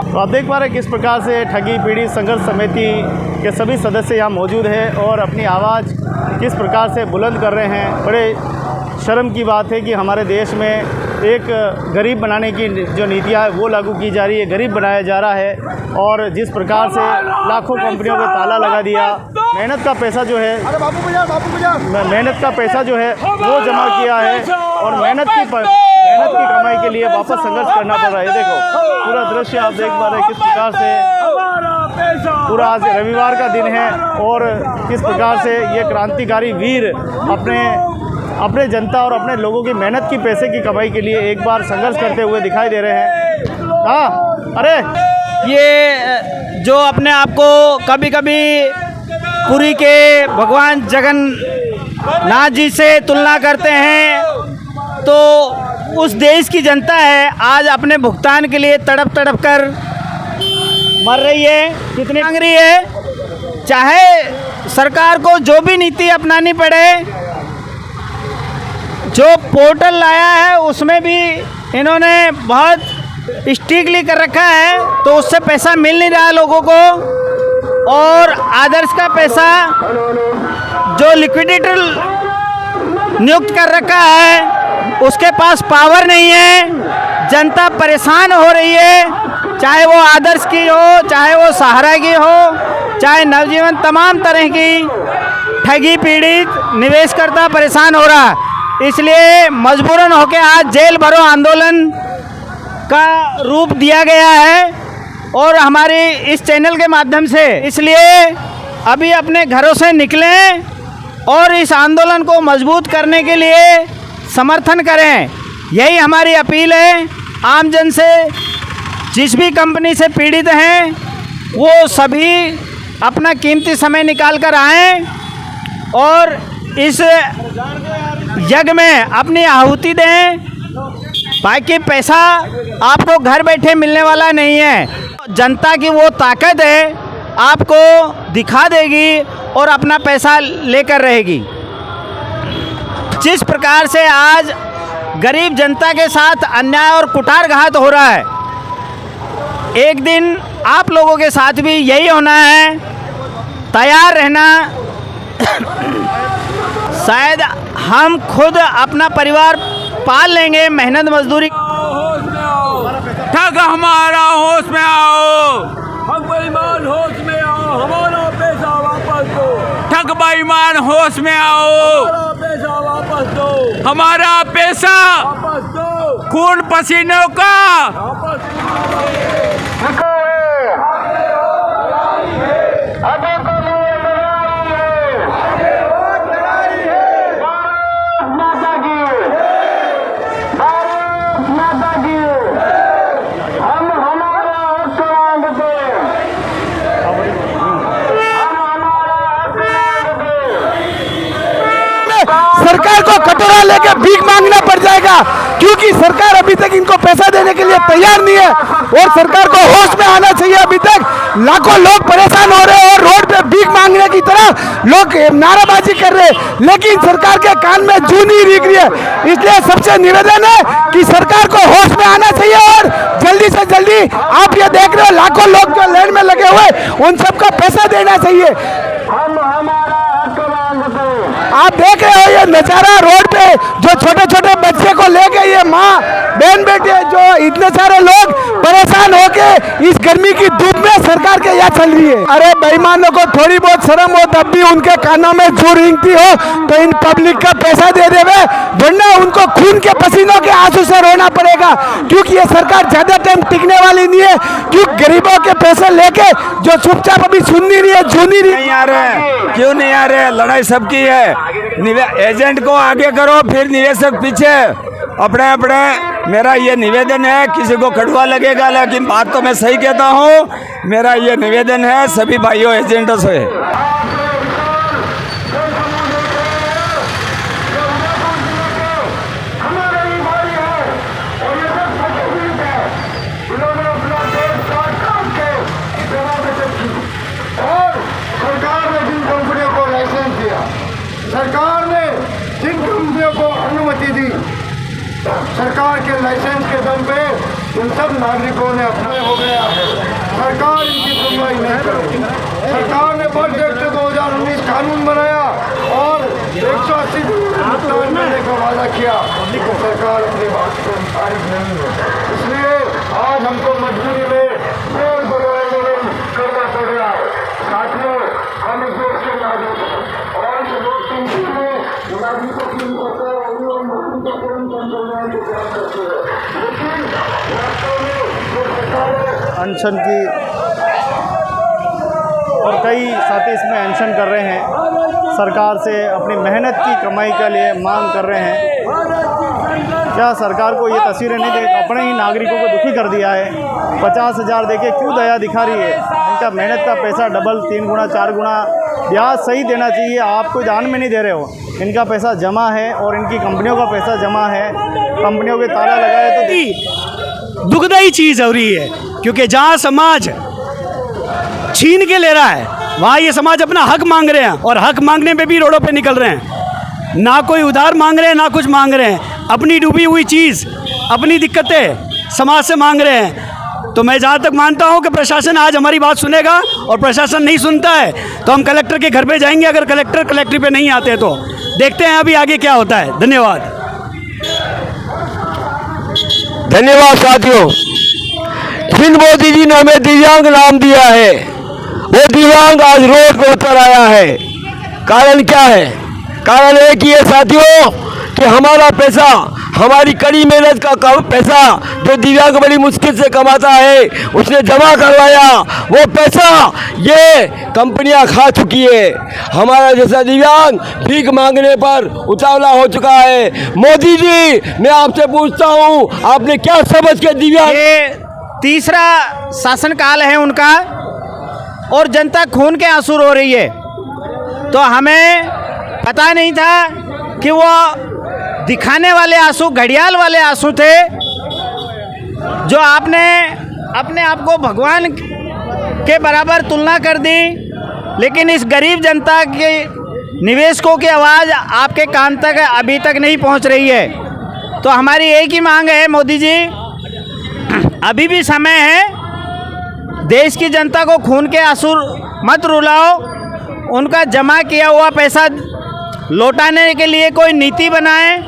तो आप देख पा रहे हैं किस प्रकार से ठगी पीड़ित संघर्ष समिति के सभी सदस्य यहाँ मौजूद हैं और अपनी आवाज़ किस प्रकार से बुलंद कर रहे हैं। बड़े शर्म की बात है कि हमारे देश में एक गरीब बनाने की जो नीतियाँ है वो लागू की जा रही है, गरीब बनाया जा रहा है और जिस प्रकार से लाखों कंपनियों को ताला लगा दिया, मेहनत का पैसा जो है वो जमा किया है और मेहनत की कमाई के लिए वापस संघर्ष करना पड़ रहा है। देखो पूरा दृश्य आप देख पा रहे हैं किस प्रकार से पूरा आज रविवार का दिन है और किस प्रकार से ये क्रांतिकारी वीर अपने जनता और अपने लोगों की मेहनत की पैसे की कमाई के लिए एक बार संघर्ष करते हुए दिखाई दे रहे हैं। हाँ, अरे ये जो अपने आप को कभी कभी पुरी के भगवान जगन्नाथ जी से तुलना करते हैं, तो उस देश की जनता है आज अपने भुगतान के लिए तड़प कर मर रही है, कितनी मांग रही है। चाहे सरकार को जो भी नीति अपनानी पड़े, जो पोर्टल लाया है उसमें भी इन्होंने बहुत स्ट्रिक्टली कर रखा है, तो उससे पैसा मिल नहीं रहा लोगों को। और आदर्श का पैसा जो लिक्विडेटर नियुक्त कर रखा है उसके पास पावर नहीं है, जनता परेशान हो रही है, चाहे वो आदर्श की हो, चाहे वो सहारा की हो, चाहे नवजीवन, तमाम तरह की ठगी पीड़ित निवेशकर्ता परेशान हो रहा। इसलिए मजबूरन होकर आज जेल भरो आंदोलन का रूप दिया गया है और हमारे इस चैनल के माध्यम से, इसलिए अभी अपने घरों से निकलें और इस आंदोलन को मजबूत करने के लिए समर्थन करें। यही हमारी अपील है आम जन से। जिस भी कंपनी से पीड़ित हैं वो सभी अपना कीमती समय निकाल कर आएँ और इस यज्ञ में अपनी आहुति दें। बाकी पैसा आपको घर बैठे मिलने वाला नहीं है, जनता की वो ताकत है आपको दिखा देगी और अपना पैसा लेकर रहेगी। जिस प्रकार से आज गरीब जनता के साथ अन्याय और कुठारघात हो रहा है, एक दिन आप लोगों के साथ भी यही होना है। तैयार रहना। शायद हम खुद अपना परिवार पाल लेंगे, मेहनत मजदूरी। ठग हमारा होश में आओ, ठग बेईमान होश में आओ, हमारा पैसा वापस दो। ठग बेईमान होश में आओ, हमारा पैसा वापस दो, हमारा पैसा वापस दो, खून पसीनों का वापस। सरकार को कटोरा लेके भीख मांगना पड़ जाएगा, क्योंकि सरकार अभी तक इनको पैसा देने के लिए तैयार नहीं है। और सरकार को होश में आना चाहिए। अभी तक लाखों लोग परेशान हो रहे हैं और रोड पे भीख मांगने की तरह लोग नाराबाजी कर रहे हैं, लेकिन सरकार के कान में जू नहीं दिख रही है। इसलिए सबसे निवेदन है कि सरकार को होश में आना चाहिए और जल्दी से जल्दी, आप ये देख रहे हो लाखों लोग जो लाइन में लगे हुए, उन सबको पैसा देना चाहिए। आप देख रहे हो ये नजारा रोड पे, जो छोटे छोटे बच्चे को लेके ये माँ बहन बेटे जो इतने सारे लोग परेशान होके इस गर्मी की धूप में सरकार के यहाँ चल रही है। अरे बेईमानों को थोड़ी बहुत शर्म हो तब भी उनके कानों में जू रेंगती हो तो इन पब्लिक का पैसा दे देवे, वरना उनको खून के पसीनों के आंसू से रोना पड़ेगा, क्योंकि ये सरकार ज्यादा टाइम टिकने वाली नहीं है। क्यों गरीबों के पैसे लेके जो चुपचाप अभी सुन नहीं रही है, जू नहीं आ रहे, क्यों नहीं आ रहे? लड़ाई सबकी है। एजेंट को आगे करो, फिर निवेशक पीछे। अपने अपने मेरा ये निवेदन है, किसी को कड़वा लगेगा लेकिन बात तो मैं सही कहता हूँ। मेरा ये निवेदन है सभी भाइयों एजेंटों से। सरकार ने जिन कंपनियों को अनुमति दी, सरकार के लाइसेंस के दम पे इन सब नागरिकों ने अपने हो गया है। सरकार इनकी सुनवाई नहीं करेगी। सरकार ने बर्ड एक्ट 2019 कानून बनाया और 180 भुगतान करने का वादा किया, लेकिन सरकार अपनी बात को पारित नहीं है। इसलिए आज हमको मजबूरी में जेल आंदोलन करना पड़ रहा है। साथियों, हम इस देश के नागरिक और नागरिकों की अनशन की और कई साथी इसमें अनशन कर रहे हैं, सरकार से अपनी मेहनत की कमाई के लिए मांग कर रहे हैं। क्या सरकार को ये तस्वीरें नहीं देख, अपने ही नागरिकों को दुखी कर दिया है। 50,000 देके क्यों दया दिखा रही है? इनका मेहनत का पैसा डबल 3 गुना 4 गुना ब्याज सही देना चाहिए। आप कोई ध्यान में नहीं दे रहे हो। इनका पैसा जमा है और इनकी कंपनियों का पैसा जमा है, कंपनियों के ताला लगाए तो दुखदाई चीज़ हो रही है, क्योंकि जहाँ समाज छीन के ले रहा है वहाँ ये समाज अपना हक मांग रहे हैं, और हक मांगने पे भी रोडों पे निकल रहे हैं। ना कोई उधार मांग रहे हैं, ना कुछ मांग रहे हैं। अपनी डूबी हुई चीज़, अपनी दिक्कतें समाज से मांग रहे हैं। तो मैं जहाँ तक मानता हूँ कि प्रशासन आज हमारी बात सुनेगा, और प्रशासन नहीं सुनता है तो हम कलेक्टर के घर पे जाएंगे। अगर कलेक्टर कलेक्ट्री पे नहीं आते तो देखते हैं अभी आगे क्या होता है। धन्यवाद। धन्यवाद साथियों। जिन मोदी जी ने हमें दिव्यांग नाम दिया है, वो दिव्यांग आज रोड पर उतर आया है। कारण क्या है? कारण एक ही है साथियों कि हमारा पैसा, हमारी कड़ी मेहनत का पैसा जो दिव्यांग बड़ी मुश्किल से कमाता है, उसने जमा करवाया। वो पैसा ये कंपनियां खा चुकी है। हमारा जैसा दिव्यांग भीख मांगने पर उतावला हो चुका है। मोदी जी, मैं आपसे पूछता हूँ, आपने क्या समझ के दिव्यांग? ये तीसरा शासनकाल है उनका और जनता खून के आंसू रो रही है। तो हमें पता नहीं था कि वो दिखाने वाले आंसू घड़ियाल वाले आंसू थे, जो आपने अपने आप को भगवान के बराबर तुलना कर दी। लेकिन इस गरीब जनता के निवेशकों की आवाज़ आपके कान तक अभी तक नहीं पहुंच रही है। तो हमारी एक ही मांग है, मोदी जी, अभी भी समय है। देश की जनता को खून के आंसू मत रुलाओ। उनका जमा किया हुआ पैसा लौटाने के लिए कोई नीति बनाएं।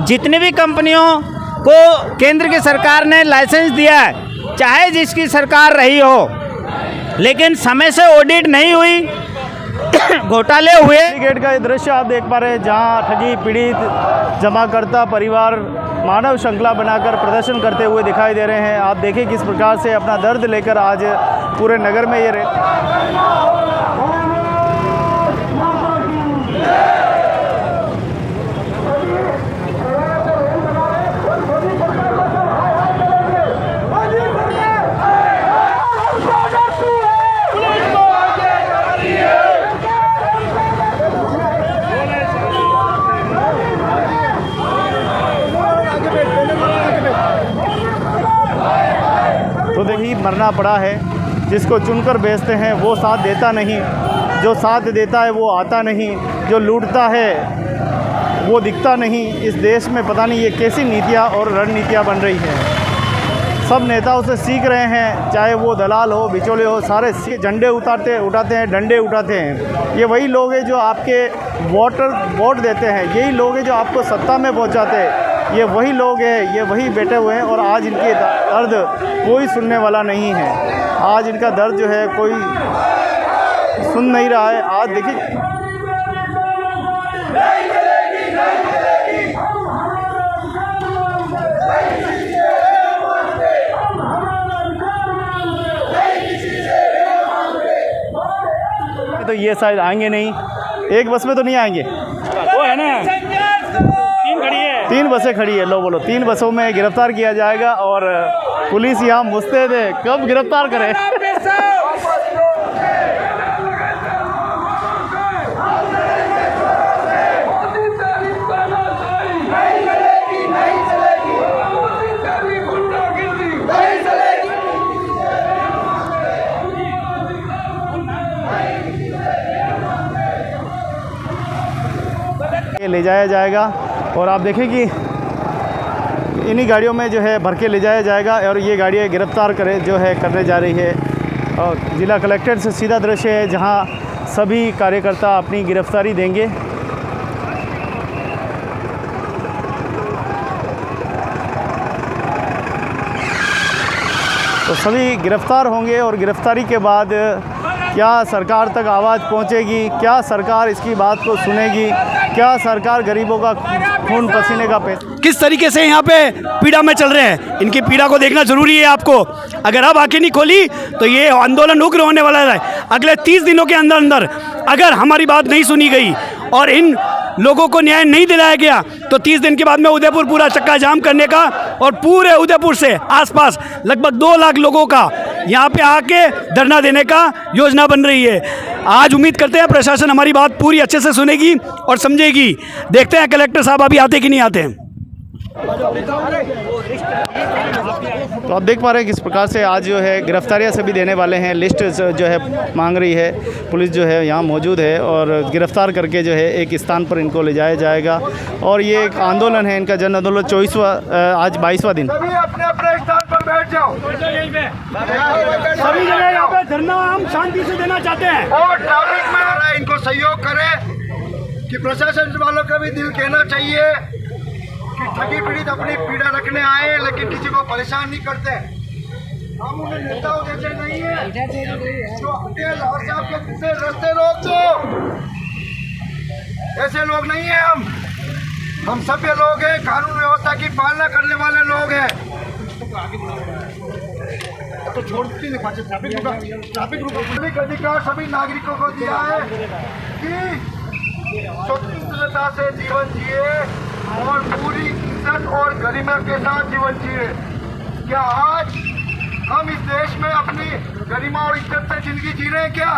जितनी भी कंपनियों को केंद्र की सरकार ने लाइसेंस दिया है, चाहे जिसकी सरकार रही हो, लेकिन समय से ऑडिट नहीं हुई, घोटाले हुए। गेट का ये दृश्य आप देख पा रहे हैं, जहां ठगी पीड़ित जमाकर्ता परिवार मानव श्रृंखला बनाकर प्रदर्शन करते हुए दिखाई दे रहे हैं। आप देखिए किस प्रकार से अपना दर्द लेकर आज पूरे नगर में ये बेचना पड़ा है। जिसको चुनकर बेचते हैं वो साथ देता नहीं, जो साथ देता है वो आता नहीं, जो लूटता है वो दिखता नहीं। इस देश में पता नहीं ये कैसी नीतियाँ और रणनीतियाँ बन रही हैं। सब नेताओं से सीख रहे हैं, चाहे वो दलाल हो, बिचौले हो, सारे झंडे उठाते हैं, डंडे उठाते हैं। ये वही लोग हैं जो आपके वोट देते हैं, यही लोग हैं जो आपको सत्ता में पहुंचाते हैं। ये वही लोग हैं, ये वही बैठे हुए हैं और आज इनके दर्द कोई सुनने वाला नहीं है। आज इनका दर्द जो है कोई सुन नहीं रहा है। आज देखिए तो ये शायद आएंगे नहीं, एक बस में तो नहीं आएंगे। वो है ना, तीन खड़ी है, 3 बसें खड़ी है। लो बोलो, 3 बसों में गिरफ्तार किया जाएगा और पुलिस यहाँ मुस्तैद है, कब गिरफ्तार करे। ले जाया जाएगा और आप देखें कि इन्हीं गाड़ियों में जो है भर के ले जाया जाएगा और ये गाड़ियाँ गिरफ्तार करने जा रही है। और ज़िला कलेक्ट्रेट से सीधा दृश्य है जहां सभी कार्यकर्ता अपनी गिरफ्तारी देंगे। तो सभी गिरफ्तार होंगे और गिरफ्तारी के बाद क्या सरकार तक आवाज़ पहुंचेगी, क्या सरकार इसकी बात को सुनेगी, क्या सरकार गरीबों का खून पसीने का पैसा किस तरीके से यहाँ पे पीड़ा में चल रहे हैं, इनकी पीड़ा को देखना जरूरी है आपको। अगर अब आंखें नहीं खोली तो ये आंदोलन उग्र होने वाला है। अगले 30 दिनों के अंदर अंदर अगर हमारी बात नहीं सुनी गई और इन लोगों को न्याय नहीं दिलाया गया तो 30 दिन के बाद में उदयपुर पूरा चक्का जाम करने का और पूरे उदयपुर से आसपास लगभग 2 लाख लोगों का यहाँ पे आके धरना देने का योजना बन रही है। आज उम्मीद करते हैं प्रशासन हमारी बात पूरी अच्छे से सुनेगी और समझेगी। देखते हैं कलेक्टर साहब अभी आते कि नहीं आते हैं। तो आप देख पा रहे हैं किस प्रकार से आज जो है गिरफ्तारियां सभी देने वाले हैं। लिस्ट जो है मांग रही है, पुलिस जो है यहाँ मौजूद है और गिरफ्तार करके जो है एक स्थान पर इनको ले जाया जाएगा। और ये एक आंदोलन है, इनका जन आंदोलन 24वां, आज 22वां दिन। सभी अपने अपने स्थान पर बैठ जाओ। सभी जगह यहाँ पे धरना हम शांति से देना चाहते हैं और ट्रैफिक में इनको सहयोग करें कि प्रशासन वालों का भी दिल कहना चाहिए कि ठगी पीड़ित अपनी पीड़ा रखने आए लेकिन किसी को परेशान नहीं करते। हम उन्हें नेताओं जैसे नहीं है जो होटल और साहब के दूसरे रास्ते रोक दो, ऐसे लोग नहीं है। हम सभ्य लोग हैं, कानून व्यवस्था की पालना करने वाले लोग हैं। तो छोड़ती नहीं, ट्रैफिक रूल अधिकार सभी नागरिकों को दिया है कि स्वतंत्रता से जीवन जिए और पूरी इज्जत और गरिमा के साथ जीवन जिए। क्या आज हम इस देश में अपनी गरिमा और इज्जत से जिंदगी जी रहे हैं क्या?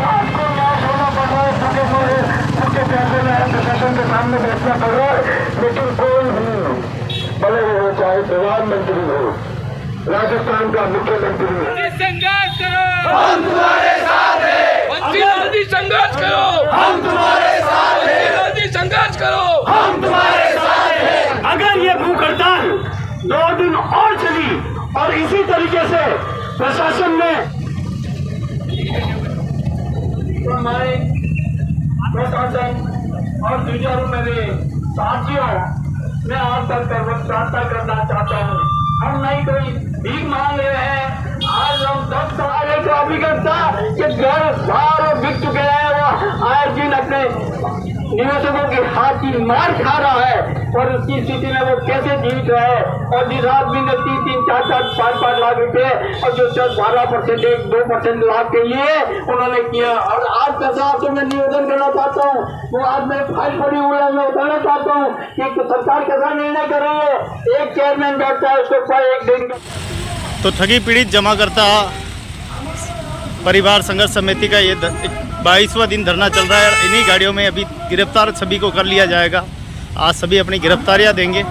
आपको होना पड़ रहा है, प्रशासन के सामने बैठना पड़ रहा है, लेकिन कोई भी भले हो, चाहे प्रधानमंत्री हो, राजस्थान का मुख्यमंत्री हो, संघर्ष करो, हम तुम्हारे साथ हैं। संघर्ष करो, हम तुम्हारे साथ हैं। संघर्ष करो, हम तुम्हारे साथ हैं। अगर ये भूख हड़ताल 2 दिन और चली और इसी तरीके से प्रशासन ने हमारे प्रशासन और जुझारू मेरे साथियों, मैं आप तक प्रार्थना करना चाहता हूँ। हम नहीं कोई भीख मांग रहे हैं। आज हम 10 साल से अभिज्ञता के घर सारे बिक चुके हैं। वो आए दिन अपने निवेशकों के हाथ की मार खा रहा है और उसकी स्थिति में वो कैसे जीवित रहे। और जिस आदमी ने 3-3, 4-4, 5-5 लाख रुपए और जो 12%, 1-2% लाभ के लिए उन्होंने किया। और आज कैसा आपसे मैं निवेदन करना चाहता हूँ, वो आज मैं फाइल पड़ी हुई है, मैं बताना चाहता हूँ कि सरकार कैसा निर्णय कर रही है। एक चेयरमैन बैठता है, उसको 1 दिन तो ठगी पीड़ित जमाकर्ता परिवार संघर्ष समिति का ये 22वां दिन धरना चल रहा है और इन्हीं गाड़ियों में अभी गिरफ्तार सभी को कर लिया जाएगा। आज सभी अपनी गिरफ्तारियां देंगे।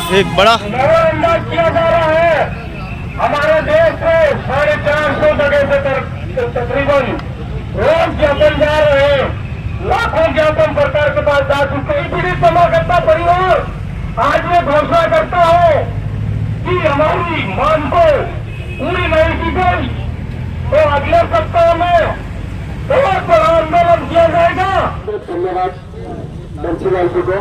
एक बड़ा नजरअंदाज किया जा रहा है। हमारे देश में 450 जगह से तकरीबन रोज ज्ञापन जा रहे हैं, लाखों ज्ञापन सरकार के पास जा चुके हैं। पीड़ित जमा करता परिवार आज ये घोषणा करता है कि हमारी मांग को पूरी नहीं की गई तो अगले सप्ताह में बहुत बड़ा आंदोलन किया जाएगा। धन्यवाद बंसीलाल जी को,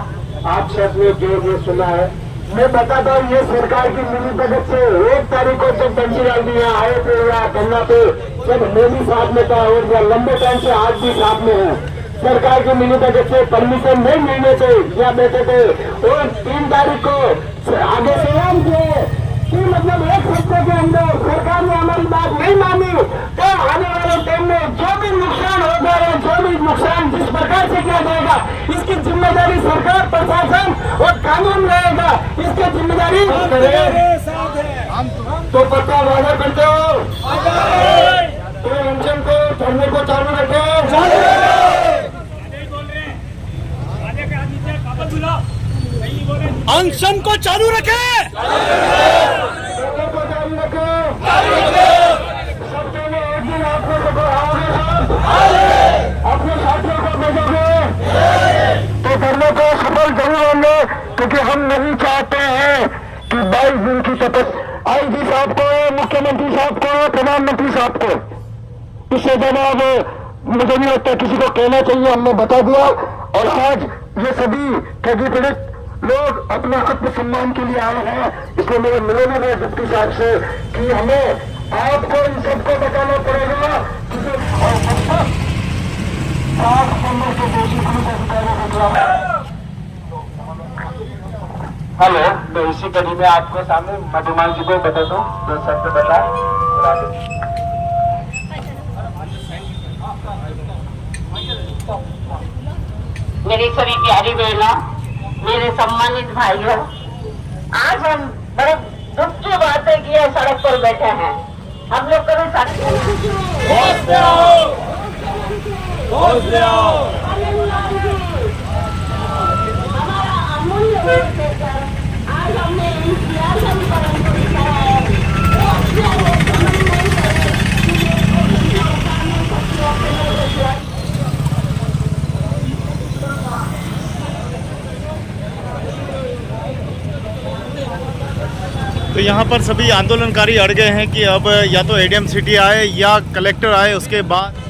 आप सबने जो सुना है। मैं बताता हूँ, ये सरकार की मिली भगत से 1 तारीख को जब बंसीलाल जी यहाँ आए थे या गंगा पे, जब मोदी साथ में था और या लंबे टाइम से आज भी साथ में है, सरकार की मिली भगत से परमिशन नहीं मिलने थे या बैठे थे और 3 तारीख को आगे से हम थे कि मतलब 1 हफ्ते के अंदर सरकार ने हमारी बात नहीं मानी तो आने वाले टाइम में जो भी नुकसान हो जाए, जो भी नुकसान जिस प्रकार से किया जाएगा, इसकी जिम्मेदारी सरकार, प्रशासन और कानून रहेगा। इसकी जिम्मेदारी तो पक्का वादा करते हो तो अनशन को धरने को चालू रखे, अनशन को चालू रखे, अपने साथियों को भेजोगे तो धरने को सफल जरूर होंगे, क्योंकि हम नहीं चाहते हैं कि 22 दिन की शपथ आईजी साहब को, मुख्यमंत्री साहब को, प्रधानमंत्री साहब को, इससे ज्यादा मुझे नहीं लगता किसी को कहना चाहिए। हमने बता दिया और आज ये सभी ठगी पीड़ित लोग अपने आत्मसम्मान के लिए आए हैं। इसलिए मेरे मिलोगे में डिप्टी साहब से कि हमें आपको इन सबको बताना पड़ेगा कि 7 दिसंबर के दोषी पुलिस अधिकारियों के खिलाफ। हेलो, मैं इसी कड़ी में आपको सामने मधुमान जी को बता दूं जो सत्य बता। मेरी सभी प्यारी बहनों, मेरे सम्मानित भाइयों, आज हम बड़े दुख की बात है कि ये सड़क पर बैठे हैं। हम लोग कभी हमारा अमूल्य वोट देकर आज हमने इन सियासत पर हमको दिखाया है। तो यहाँ पर सभी आंदोलनकारी अड़ गए हैं कि अब या तो एडीएम सिटी आए या कलेक्टर आए, उसके बाद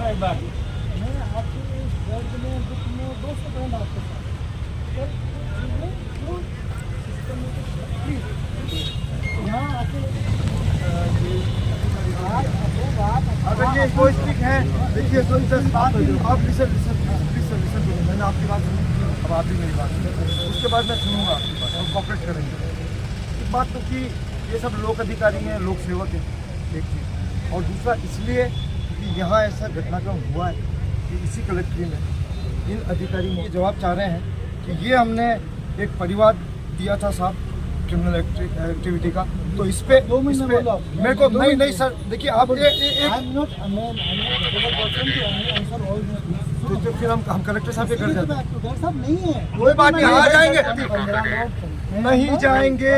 एक बार मैं आपके इस दर्द में दुख में दोस्त कहना आपको यहाँ आके अगर ये कोई स्टिक है, देखिए तो आप लिसन मैंने आपकी बात सुनी, अब आप भी मेरी बात सुनिए, उसके बाद मैं सुनूंगा आपकी बात और कॉपरेट करेंगे। एक बात तो कि ये सब लोक अधिकारी हैं, लोक सेवक हैं, एक चीज़, और दूसरा इसलिए कि यहाँ ऐसा घटनाक्रम हुआ है कि इसी कलेक्ट्री में इन अधिकारी ये जवाब चाह रहे हैं कि ये हमने एक परिवार दिया था साहब क्रिमिनल एक्टिविटी का, तो इस पे मेरे को नहीं सर, देखिए आप तो फिर हम कलेक्टर साहब के घर जाते हैं, नहीं है कोई बात नहीं, आ जाएंगे, नहीं जाएंगे,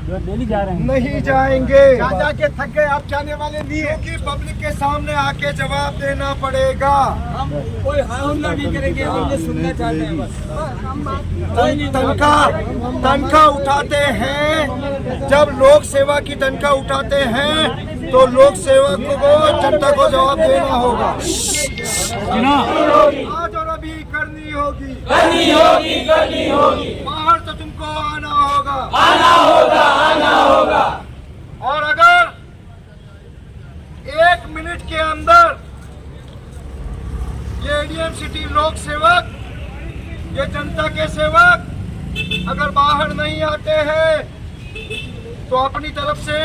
डेली जा रहे हैं, नहीं जाएंगे, जाके थक गए, आप जाने वाले नहीं है, क्योंकि पब्लिक के सामने आके जवाब देना पड़ेगा। हम कोई हमला नहीं करेंगे, हम ये सुनना चाहते हैं बस। तनख्वाह उठाते हैं, जब लोक सेवा की तनख्वाह उठाते हैं तो लोक सेवक को जनता को जवाब देना होगा। आज और अभी करनी होगी, बाहर तो तुमको आना होगा, और अगर 1 मिनट के अंदर ये एडीएम सिटी लोक सेवक, ये जनता के सेवक अगर बाहर नहीं आते हैं तो अपनी तरफ से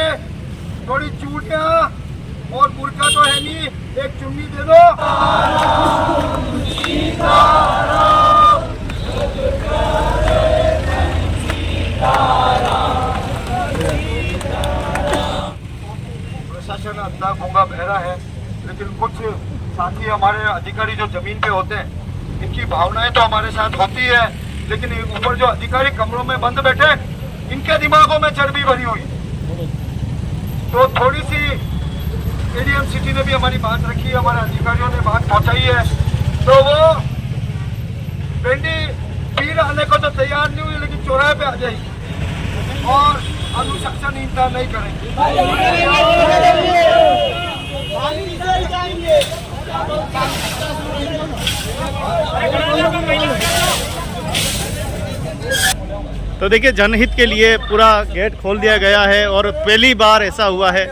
थोड़ी चूड़ियां और बुर्का तो है नहीं, एक चुन्नी दे दो। प्रशासन अंधा गूंगा बहरा है, लेकिन कुछ साथी हमारे अधिकारी जो जमीन पे होते हैं, इनकी भावनाएं तो हमारे साथ होती है, लेकिन ऊपर जो अधिकारी कमरों में बंद बैठे, इनके दिमागों में चर्बी भरी हुई। तो थोड़ी सी एडीएम सिटी ने भी हमारी बात रखी, हमारे अधिकारियों ने बात पहुंचाई है, तो वो पेंडी पीर आने को तो तैयार नहीं हुई, लेकिन चौराहे पे आ जाएगी और अनुशासनहीनता नहीं करेंगे। तो देखिए, जनहित के लिए पूरा गेट खोल दिया गया है और पहली बार ऐसा हुआ है,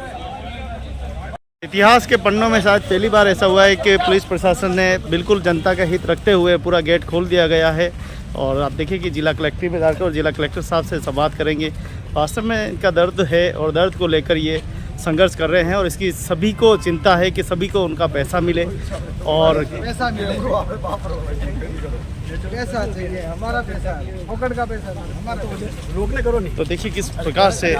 इतिहास के पन्नों में शायद पहली बार ऐसा हुआ है कि पुलिस प्रशासन ने बिल्कुल जनता का हित रखते हुए पूरा गेट खोल दिया गया है। और आप देखिए कि जिला कलेक्टर में जाकर और जिला कलेक्टर साहब से संवाद करेंगे। वास्तव में इनका दर्द है और दर्द को लेकर ये संघर्ष कर रहे हैं और इसकी सभी को चिंता है कि सभी को उनका पैसा मिले और पैसा चाहिए, हमारा पैसा, पकड़ का पैसा, हमारा तो रोकने करो नहीं। तो देखिए किस प्रकार से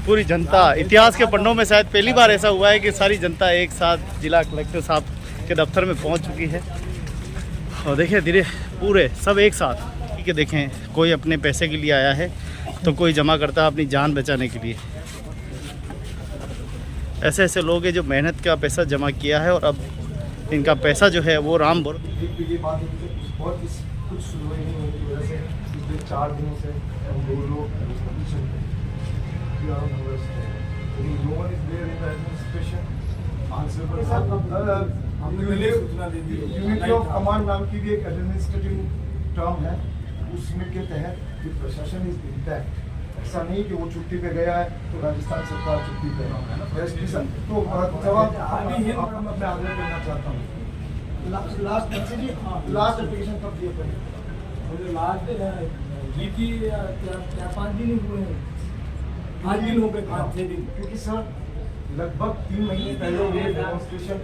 पूरी जनता, इतिहास के पन्नों में शायद पहली बार ऐसा हुआ है कि सारी जनता एक साथ जिला कलेक्टर साहब के दफ्तर में पहुंच चुकी है। और देखिए धीरे पूरे सब एक साथ, ठीक है, देखें कोई अपने पैसे के लिए आया है तो कोई जमा करता है अपनी जान बचाने के लिए। ऐसे ऐसे लोग हैं जो मेहनत का पैसा जमा किया है और अब इनका पैसा जो है वो राम बोल और कुछ सुनवाई नहीं होने की वजह से पिछले 4 दिनों से हम 2 लोग यूनिटी ऑफ कमांड नाम की भी एक एडमिनिस्ट्रेटिव टर्म है, उसमें के तहत ये प्रशासन इज इंटैक्ट। ऐसा नहीं कि वो छुट्टी पे गया है तो राजस्थान सरकार छुट्टी पे है। तो जवाब मैं आगे करना चाहता हूँ। लास्ट एप्लीकेशन कब दिए थे? मुझे लास्ट जी की 4-5 दिन हुए हैं, 5 दिन हो गए, 5-6 दिन, क्योंकि सर लगभग 3 महीने पहले ये डेमोन्स्ट्रेशन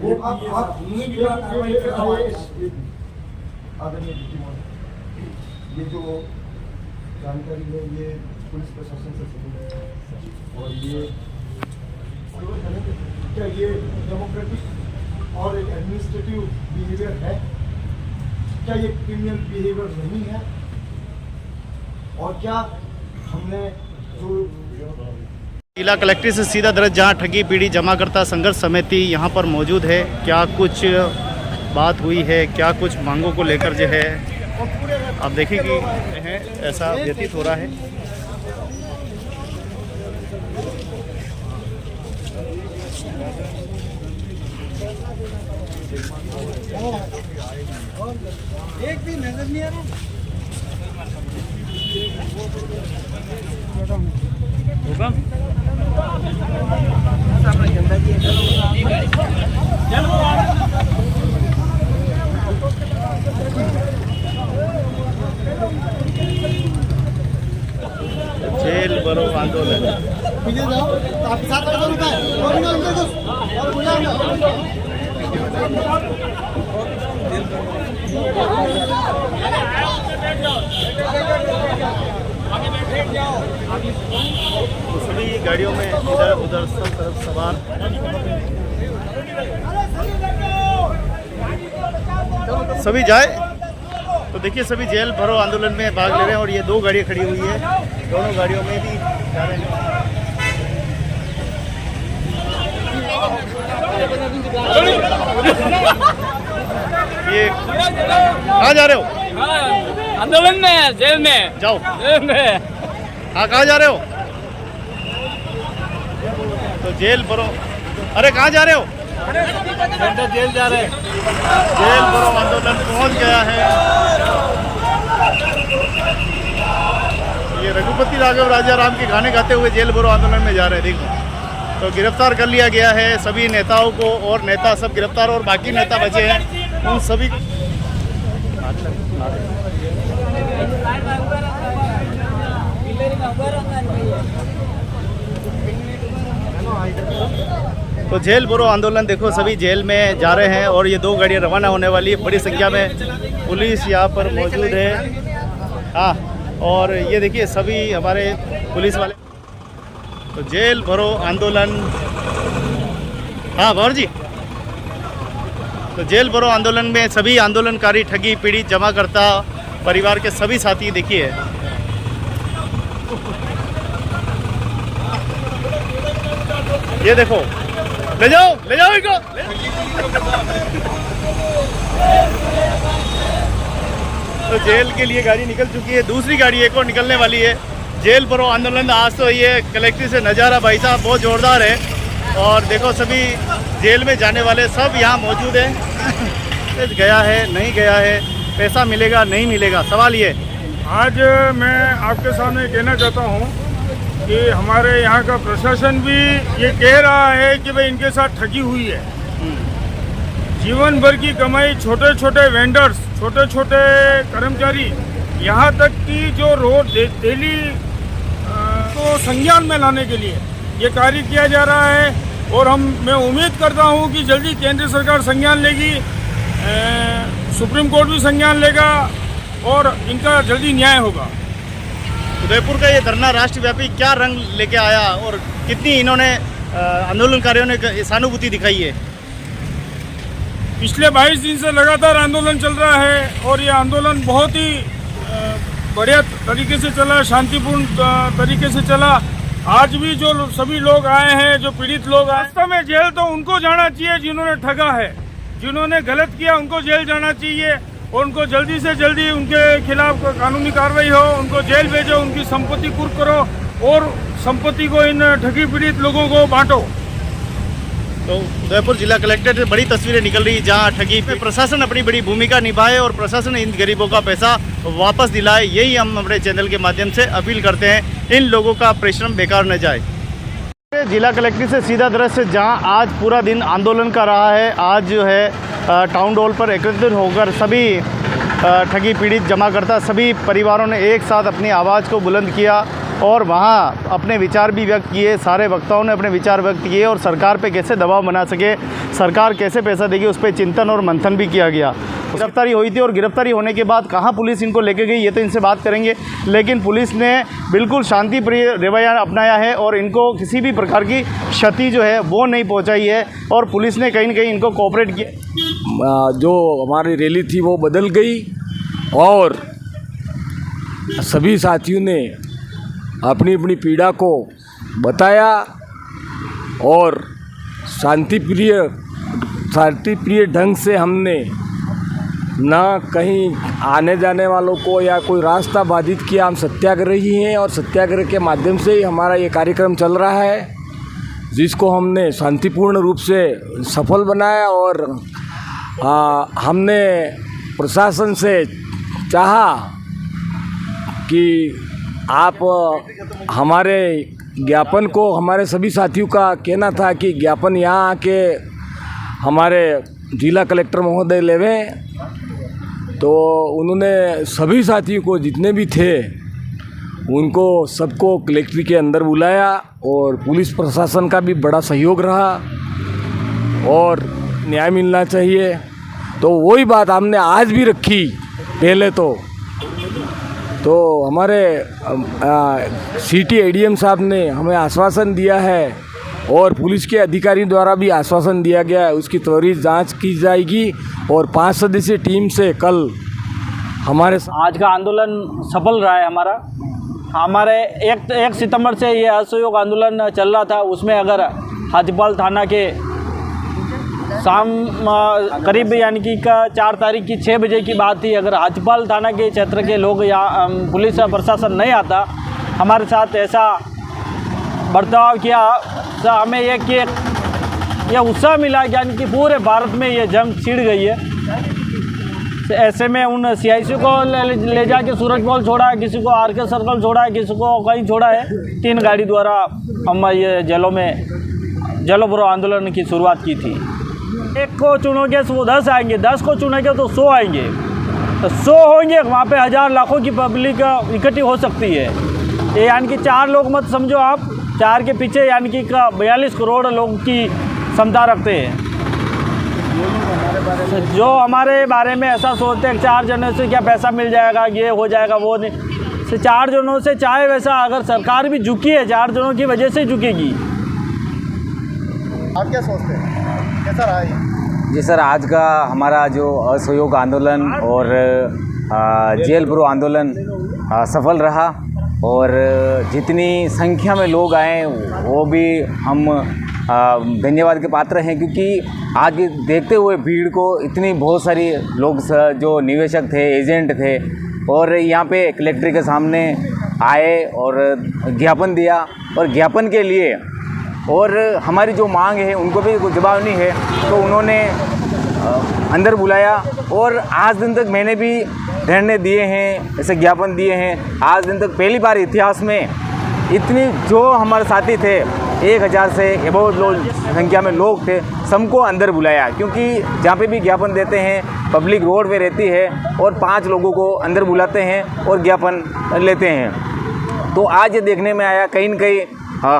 ये जो जानकारी है ये पुलिस प्रशासन से संबंधित और ये क्या ये डेमोक्रेटिक और एक एडमिनिस्ट्रेटिव बिहेवियर है? क्या ये क्रिमिनल बिहेवियर नहीं है? और क्या हमने जो जिला कलेक्टर से सीधा दर्ज जहां ठगी पीढ़ी जमाकर्ता संघर्ष समिति यहाँ पर मौजूद है, क्या कुछ बात हुई है, क्या कुछ मांगों को लेकर जो है आप देखिए कि ऐसा व्यतीत हो रहा है। एक भी नजर नहीं आ रहा। जेल भरो आंदोलन पीछे जाओ, आपके साथ होता है और तो सभी गाड़ियों में इधर उधर सब तरफ सवार सभी जाए। तो देखिए सभी जेल भरो आंदोलन में भाग ले रहे हैं और ये 2 गाड़ियाँ खड़ी हुई है, दोनों गाड़ियों में भी जा रहे हैं। ये कहाँ जा रहे हो? आंदोलन में, जेल में जाओ, जेल में। हाँ कहाँ जा रहे हो? तो जेल भरो, अरे कहाँ जा रहे हो? जेल जा रहे हैं। जेल भरो आंदोलन पहुंच गया है। ये रघुपति राघव राजा राम के गाने गाते हुए जेल भरो आंदोलन में जा रहे हैं। देखो तो गिरफ्तार कर लिया गया है सभी नेताओं को और नेता सब गिरफ्तार और बाकी नेता बचे हैं उन सभी तो जेल भरो आंदोलन देखो, सभी जेल में जा रहे हैं और ये 2 गाड़ियाँ रवाना होने वाली है। बड़ी संख्या में पुलिस यहाँ पर मौजूद है। हाँ, और ये देखिए सभी हमारे पुलिस वाले। तो जेल भरो आंदोलन, हाँ भौर जी, तो जेल भरो आंदोलन में सभी आंदोलनकारी, ठगी पीड़ित, जमाकर्ता परिवार के सभी साथी देखिए। ये देखो, ले जाओ इनको। तो जेल के लिए गाड़ी निकल चुकी है, दूसरी गाड़ी एक और निकलने वाली है। जेल भरो आंदोलन आज तो ये कलेक्ट्रेट से नज़ारा भाई साहब बहुत ज़ोरदार है। और देखो सभी जेल में जाने वाले सब यहाँ मौजूद हैं। गया है, नहीं गया है, पैसा मिलेगा, नहीं मिलेगा, सवाल ये। आज मैं आपके सामने कहना चाहता हूँ कि हमारे यहाँ का प्रशासन भी ये कह रहा है कि भाई इनके साथ ठगी हुई है। जीवन भर की कमाई, छोटे छोटे वेंडर्स, छोटे छोटे कर्मचारी, यहाँ तक कि जो रोड डेली को संज्ञान में लाने के लिए ये कार्य किया जा रहा है। और मैं उम्मीद करता हूँ कि जल्दी केंद्र सरकार संज्ञान लेगी, सुप्रीम कोर्ट भी संज्ञान लेगा और इनका जल्दी न्याय होगा। उदयपुर का ये धरना राष्ट्रव्यापी क्या रंग लेके आया और कितनी इन्होंने आंदोलनकारियों ने सहानुभूति दिखाई है? पिछले 22 दिन से लगातार आंदोलन चल रहा है और ये आंदोलन बहुत ही बढ़िया तरीके से चला, शांतिपूर्ण तरीके से चला। आज भी जो सभी लोग आए हैं, जो पीड़ित लोग आए, वास्तव में जेल तो उनको जाना चाहिए जिन्होंने ठगा है, जिन्होंने गलत किया, उनको जेल जाना चाहिए। और उनको जल्दी से जल्दी उनके खिलाफ कानूनी कार्रवाई हो, उनको जेल भेजो, उनकी संपत्ति कुर्क करो और संपत्ति को इन ठगी पीड़ित लोगों को बांटो। तो उदयपुर जिला कलेक्ट्रेट से बड़ी तस्वीरें निकल रही, जहां ठगी पे प्रशासन अपनी बड़ी भूमिका निभाए और प्रशासन इन गरीबों का पैसा वापस दिलाए। यही हम अपने चैनल के माध्यम से अपील करते हैं, इन लोगों का परिश्रम बेकार न जाए। जिला कलेक्ट्रेट से सीधा दृश्य, जहां आज पूरा दिन आंदोलन का रहा है। आज जो है टाउन हॉल पर एकत्रित होकर सभी ठगी पीड़ित, जमाकर्ता, सभी परिवारों ने एक साथ अपनी आवाज़ को बुलंद किया और वहाँ अपने विचार भी व्यक्त किए। सारे वक्ताओं ने अपने विचार व्यक्त किए और सरकार पे कैसे दबाव बना सके, सरकार कैसे पैसा देगी, उस पर चिंतन और मंथन भी किया गया। गिरफ्तारी हुई थी और गिरफ्तारी होने के बाद कहाँ पुलिस इनको लेके गई, ये तो इनसे बात करेंगे। लेकिन पुलिस ने बिल्कुल शांति प्रिय रवैया अपनाया है और इनको किसी भी प्रकार की क्षति जो है वो नहीं पहुँचाई है और पुलिस ने कहीं न कहीं इनको कोऑपरेट किया। जो हमारी रैली थी वो बदल गई और सभी साथियों ने अपनी अपनी पीड़ा को बताया और शांतिप्रिय ढंग से हमने ना कहीं आने जाने वालों को या कोई रास्ता बाधित किया। हम सत्याग्रही हैं और सत्याग्रह के माध्यम से ही हमारा ये कार्यक्रम चल रहा है, जिसको हमने शांतिपूर्ण रूप से सफल बनाया। और हमने प्रशासन से चाहा कि आप हमारे ज्ञापन को, हमारे सभी साथियों का कहना था कि ज्ञापन यहाँ आके हमारे जिला कलेक्टर महोदय लेवें। तो उन्होंने सभी साथियों को, जितने भी थे, उनको सबको कलेक्ट्री के अंदर बुलाया और पुलिस प्रशासन का भी बड़ा सहयोग रहा और न्याय मिलना चाहिए। तो वही बात हमने आज भी रखी। पहले तो हमारे सिटी एडीएम साहब ने हमें आश्वासन दिया है और पुलिस के अधिकारी द्वारा भी आश्वासन दिया गया है, उसकी त्वरित जांच की जाएगी और 5 सदस्यीय टीम से कल हमारे आज का आंदोलन सफल रहा है। हमारे 1 सितंबर से ये असहयोग आंदोलन चल रहा था। उसमें अगर हाथीपाल थाना के शाम करीब यानी कि 4 तारीख की 6 बजे की बात थी, अगर हाथीपाल थाना के क्षेत्र के लोग या पुलिस प्रशासन नहीं आता, हमारे साथ ऐसा बर्ताव किया, तो हमें ये उत्साह मिला यानी कि पूरे भारत में ये जंग छिड़ गई है। ऐसे में उन CIC को ले जाके सूरजमहल छोड़ा है, किसी को RK सर्कल छोड़ा है, किसी को कहीं छोड़ा है। 3 गाड़ी द्वारा हम ये जेलों में जेल भरो आंदोलन की शुरुआत की थी। 1 को चुनोगे तो वो 10 आएंगे, 10 को चुनेंगे तो 100 आएंगे, तो 100 होंगे, वहाँ पे 1000 लाखों की पब्लिक इकट्ठी हो सकती है। ये यानी कि 4 लोग मत समझो आप, 4 के पीछे यानी कि 42 करोड़ लोगों की क्षमता रखते हैं। जो हमारे बारे में ऐसा सोचते हैं 4 जनों से क्या पैसा मिल जाएगा, ये हो जाएगा, वो नहीं। 4 जनों से चाहे वैसा अगर सरकार भी झुकी है, 4 जनों की वजह से झुकेगी। आप क्या सोचते हैं, कैसा रहा ये? जी सर, आज का हमारा जो असहयोग आंदोलन और जेल भरो आंदोलन सफल रहा और जितनी संख्या में लोग आए वो भी हम धन्यवाद के पात्र हैं, क्योंकि आगे देखते हुए भीड़ को इतनी बहुत सारी लोग जो निवेशक थे, एजेंट थे और यहाँ पे कलेक्ट्रेट के सामने आए और ज्ञापन दिया और ज्ञापन के लिए और हमारी जो मांग है उनको भी कोई जवाब नहीं है, तो उन्होंने अंदर बुलाया और आज दिन तक मैंने भी धरने दिए हैं, ऐसे ज्ञापन दिए हैं। आज दिन तक पहली बार इतिहास में इतनी जो हमारे साथी थे 1000 से बहुत लोग संख्या में लोग थे, सबको अंदर बुलाया, क्योंकि जहाँ पे भी ज्ञापन देते हैं पब्लिक रोड पे रहती है और 5 लोगों को अंदर बुलाते हैं और ज्ञापन लेते हैं। तो आज ये देखने में आया कहीं न कहीं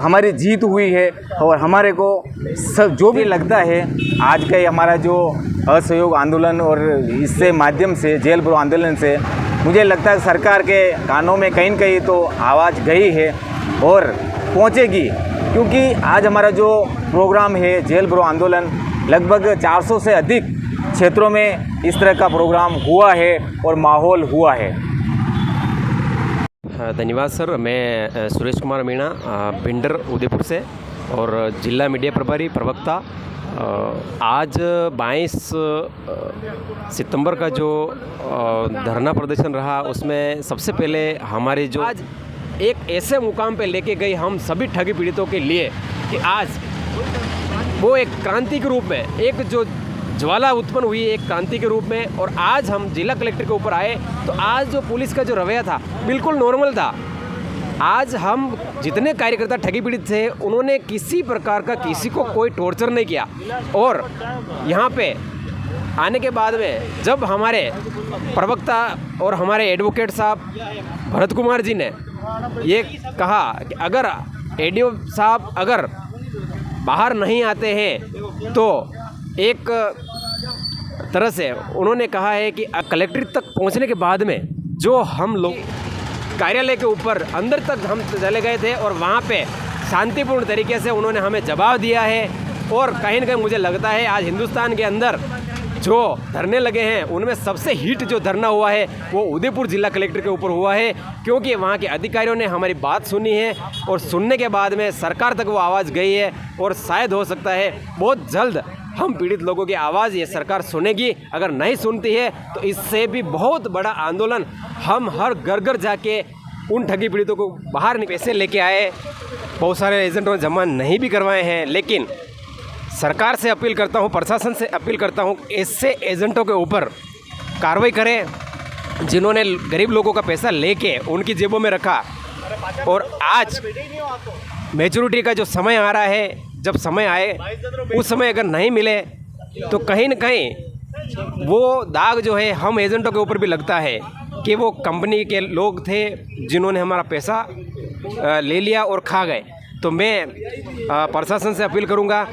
हमारी जीत हुई है और हमारे को सब जो भी लगता है आज का हमारा जो असहयोग आंदोलन और इससे माध्यम से जेल भरो आंदोलन से मुझे लगता है सरकार के कानों में कहीं न कहीं तो आवाज़ गई है और पहुंचेगी, क्योंकि आज हमारा जो प्रोग्राम है जेल भरो आंदोलन लगभग 400 से अधिक क्षेत्रों में इस तरह का प्रोग्राम हुआ है और माहौल हुआ है। धन्यवाद सर। मैं सुरेश कुमार मीणा, पिंडर उदयपुर से और जिला मीडिया प्रभारी प्रवक्ता। आज 22 सितंबर का जो धरना प्रदर्शन रहा उसमें सबसे पहले हमारे जो आज एक ऐसे मुकाम पे लेके गए हम सभी ठगी पीड़ितों के लिए कि आज वो एक क्रांति के रूप में एक जो ज्वाला उत्पन्न हुई एक क्रांति के रूप में, और आज हम जिला कलेक्टर के ऊपर आए तो आज जो पुलिस का जो रवैया था बिल्कुल नॉर्मल था। आज हम जितने कार्यकर्ता ठगी पीड़ित थे उन्होंने किसी प्रकार का किसी को कोई टॉर्चर नहीं किया, और यहाँ पे आने के बाद में जब हमारे प्रवक्ता और हमारे एडवोकेट साहब भरत कुमार जी ने ये कहा कि अगर एडीओ साहब अगर बाहर नहीं आते हैं तो एक तरह से उन्होंने कहा है कि कलेक्ट्रेट तक पहुंचने के बाद में जो हम लोग कार्यालय के ऊपर अंदर तक हम चले गए थे और वहां पे शांतिपूर्ण तरीके से उन्होंने हमें जवाब दिया है। और कहीं न कहीं मुझे लगता है आज हिंदुस्तान के अंदर जो धरने लगे हैं उनमें सबसे हिट जो धरना हुआ है वो उदयपुर जिला कलेक्टर के ऊपर हुआ है, क्योंकि वहाँ के अधिकारियों ने हमारी बात सुनी है और सुनने के बाद में सरकार तक वो आवाज़ गई है। और शायद हो सकता है बहुत जल्द हम पीड़ित लोगों की आवाज़ ये सरकार सुनेगी। अगर नहीं सुनती है तो इससे भी बहुत बड़ा आंदोलन हम हर घर घर जाके उन ठगी पीड़ितों को बाहर पैसे लेके आए, बहुत सारे एजेंटों ने जमा नहीं भी करवाए हैं, लेकिन सरकार से अपील करता हूं, प्रशासन से अपील करता हूं, ऐसे एजेंटों के ऊपर कार्रवाई करें जिन्होंने गरीब लोगों का पैसा लेके उनकी जेबों में रखा। और आज मैच्योरिटी का जो समय आ रहा है, जब समय आए उस समय अगर नहीं मिले तो कहीं न कहीं वो दाग जो है हम एजेंटों के ऊपर भी लगता है कि वो कंपनी के लोग थे जिन्होंने हमारा पैसा ले लिया और खा गए। तो मैं प्रशासन से अपील करूंगा,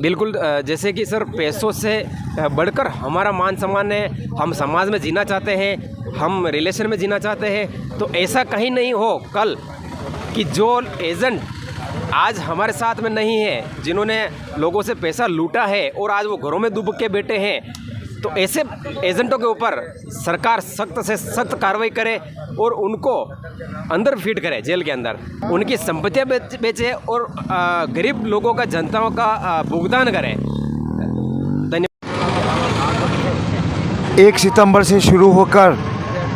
बिल्कुल जैसे कि सर पैसों से बढ़कर हमारा मान सम्मान है, हम समाज में जीना चाहते हैं, हम रिलेशन में जीना चाहते हैं। तो ऐसा कहीं नहीं हो कल कि जो एजेंट आज हमारे साथ में नहीं है, जिन्होंने लोगों से पैसा लूटा है और आज वो घरों में दुबक के बैठे हैं, तो ऐसे एजेंटों के ऊपर सरकार सख्त से सख्त कार्रवाई करे और उनको अंदर फीड करे, जेल के अंदर उनकी संपत्तियां बेचे और गरीब लोगों का, जनताओं का भुगतान करे। धन्यवाद। 1 सितंबर से शुरू होकर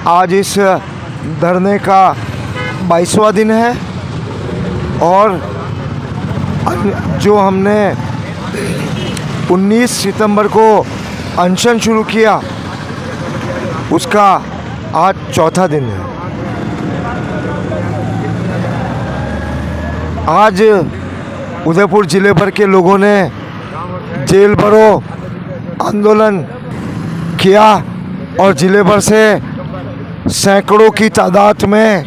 आज इस धरने का 22वां दिन है और जो हमने 19 सितंबर को अनशन शुरू किया उसका आज 4था दिन है। आज उदयपुर जिले भर के लोगों ने जेल भरो आंदोलन किया और जिले भर से सैकड़ों की तादाद में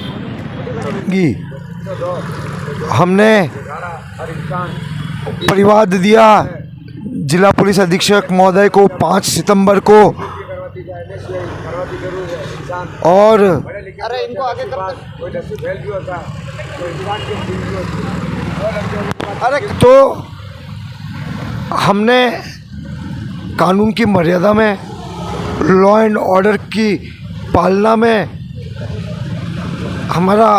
हमने परिवाद दिया जिला पुलिस अधीक्षक महोदय को 5 सितंबर को, और तो हमने कानून की मर्यादा में, लॉ एंड ऑर्डर की पालना में हमारा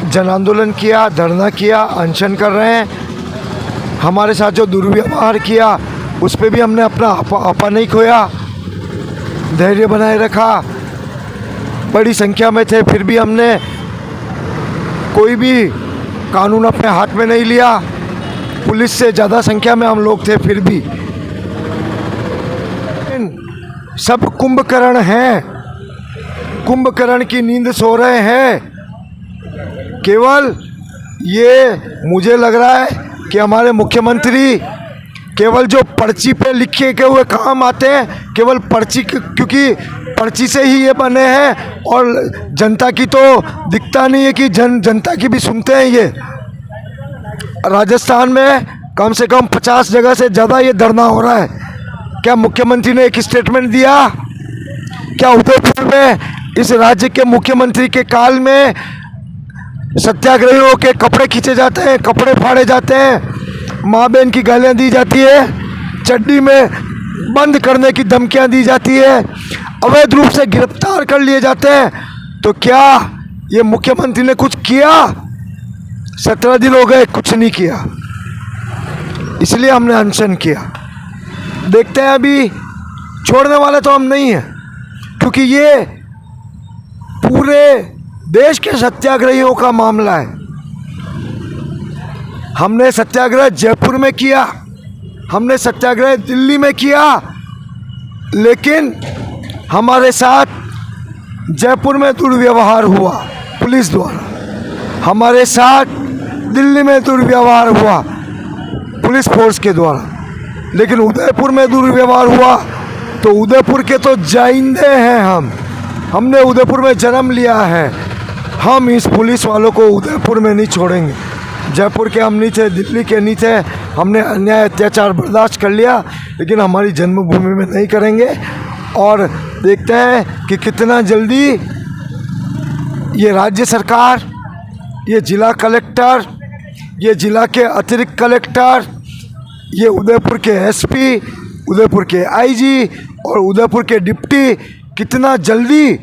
जन आंदोलन किया, धरना किया, अनशन कर रहे हैं। हमारे साथ जो दुर्व्यवहार किया उस पे भी हमने अपना आपा नहीं खोया, धैर्य बनाए रखा। बड़ी संख्या में थे फिर भी हमने कोई भी कानून अपने हाथ में नहीं लिया। पुलिस से ज़्यादा संख्या में हम लोग थे फिर भी। सब कुंभकर्ण हैं, कुंभकर्ण की नींद सो रहे हैं। केवल ये मुझे लग रहा है कि हमारे मुख्यमंत्री केवल जो पर्ची पे लिखे के हुए काम आते हैं, केवल पर्ची, क्योंकि पर्ची से ही ये बने हैं और जनता की तो दिखता नहीं है कि जनता की भी सुनते हैं। ये राजस्थान में कम से कम 50 जगह से ज़्यादा ये धरना हो रहा है। क्या मुख्यमंत्री ने एक स्टेटमेंट दिया? क्या उदयपुर में इस राज्य के मुख्यमंत्री के काल में सत्याग्रहियों के कपड़े खींचे जाते हैं, कपड़े फाड़े जाते हैं, माँ बहन की गालियाँ दी जाती है, चड्डी में बंद करने की धमकियाँ दी जाती है, अवैध रूप से गिरफ्तार कर लिए जाते हैं? तो क्या ये मुख्यमंत्री ने कुछ किया? 17 दिन हो गए, कुछ नहीं किया। इसलिए हमने अनशन किया। देखते हैं, अभी छोड़ने वाले तो हम नहीं हैं, क्योंकि ये पूरे देश के सत्याग्रहियों का मामला है। हमने सत्याग्रह जयपुर में किया, हमने सत्याग्रह दिल्ली में किया, लेकिन हमारे साथ जयपुर में दुर्व्यवहार हुआ पुलिस द्वारा, हमारे साथ दिल्ली में दुर्व्यवहार हुआ पुलिस फोर्स के द्वारा, लेकिन उदयपुर में दुर्व्यवहार हुआ तो उदयपुर के तो जाइंदे हैं हमने उदयपुर में जन्म लिया है। हम इस पुलिस वालों को उदयपुर में नहीं छोड़ेंगे। जयपुर के हम नहीं थे, दिल्ली के नहीं थे, हमने अन्याय अत्याचार बर्दाश्त कर लिया, लेकिन हमारी जन्मभूमि में नहीं करेंगे। और देखते हैं कि कितना जल्दी ये राज्य सरकार, ये जिला कलेक्टर, ये जिला के अतिरिक्त कलेक्टर, ये उदयपुर के एसपी, उदयपुर के आईजी और उदयपुर के डिप्टी कितना जल्दी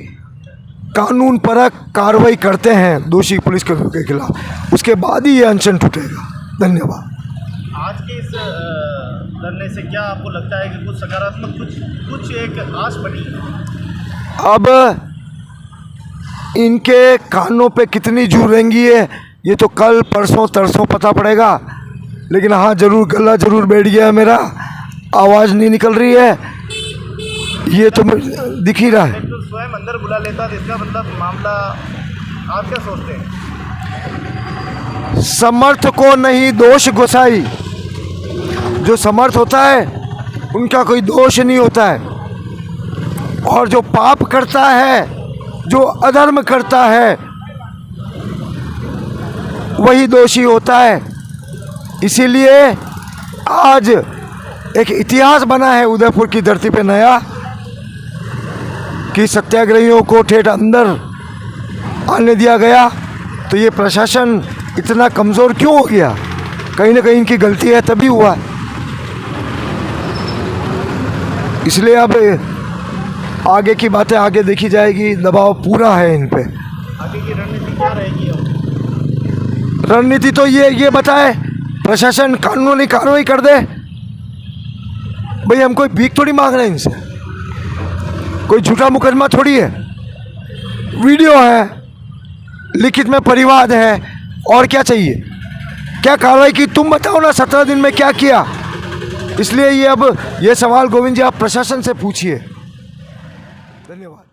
कानून परक कार्रवाई करते हैं दोषी पुलिसकर्मियों के खिलाफ, उसके बाद ही ये अनशन टूटेगा। धन्यवाद। आज के इस धरने से क्या आपको लगता है कि कुछ सकारात्मक, कुछ एक आस बनी? अब इनके कानों पे कितनी जू रहेंगी ये तो कल परसों तरसों पता पड़ेगा, लेकिन हाँ जरूर गला जरूर बैठ गया है मेरा, आवाज़ नहीं निकल रही है, ये तो दिख ही रहा है। तो स्वयं अंदर बुला लेता, इसका मतलब मामला आप क्या सोचते हैं? समर्थ को नहीं दोष गोसाई, जो समर्थ होता है उनका कोई दोष नहीं होता है, और जो पाप करता है, जो अधर्म करता है, वही दोषी होता है। इसीलिए आज एक इतिहास बना है उदयपुर की धरती पे नया, कि सत्याग्रहियों को ठेठ अंदर आने दिया गया। तो ये प्रशासन इतना कमज़ोर क्यों हो गया? कहीं ना कहीं इनकी गलती है, तभी हुआ। इसलिए अब आगे की बातें आगे देखी जाएगी, दबाव पूरा है इन पे। आगे की रणनीति क्या रहेगी? रणनीति तो ये बताए प्रशासन कानूनी कार्रवाई कर दे। भाई हम कोई भीख थोड़ी मांग रहे हैं इनसे, कोई झूठा मुकदमा थोड़ी है, वीडियो है, लिखित में परिवाद है, और क्या चाहिए? क्या कार्रवाई की? तुम बताओ ना 17 दिन में क्या किया? इसलिए ये अब ये सवाल गोविंद जी आप प्रशासन से पूछिए। धन्यवाद।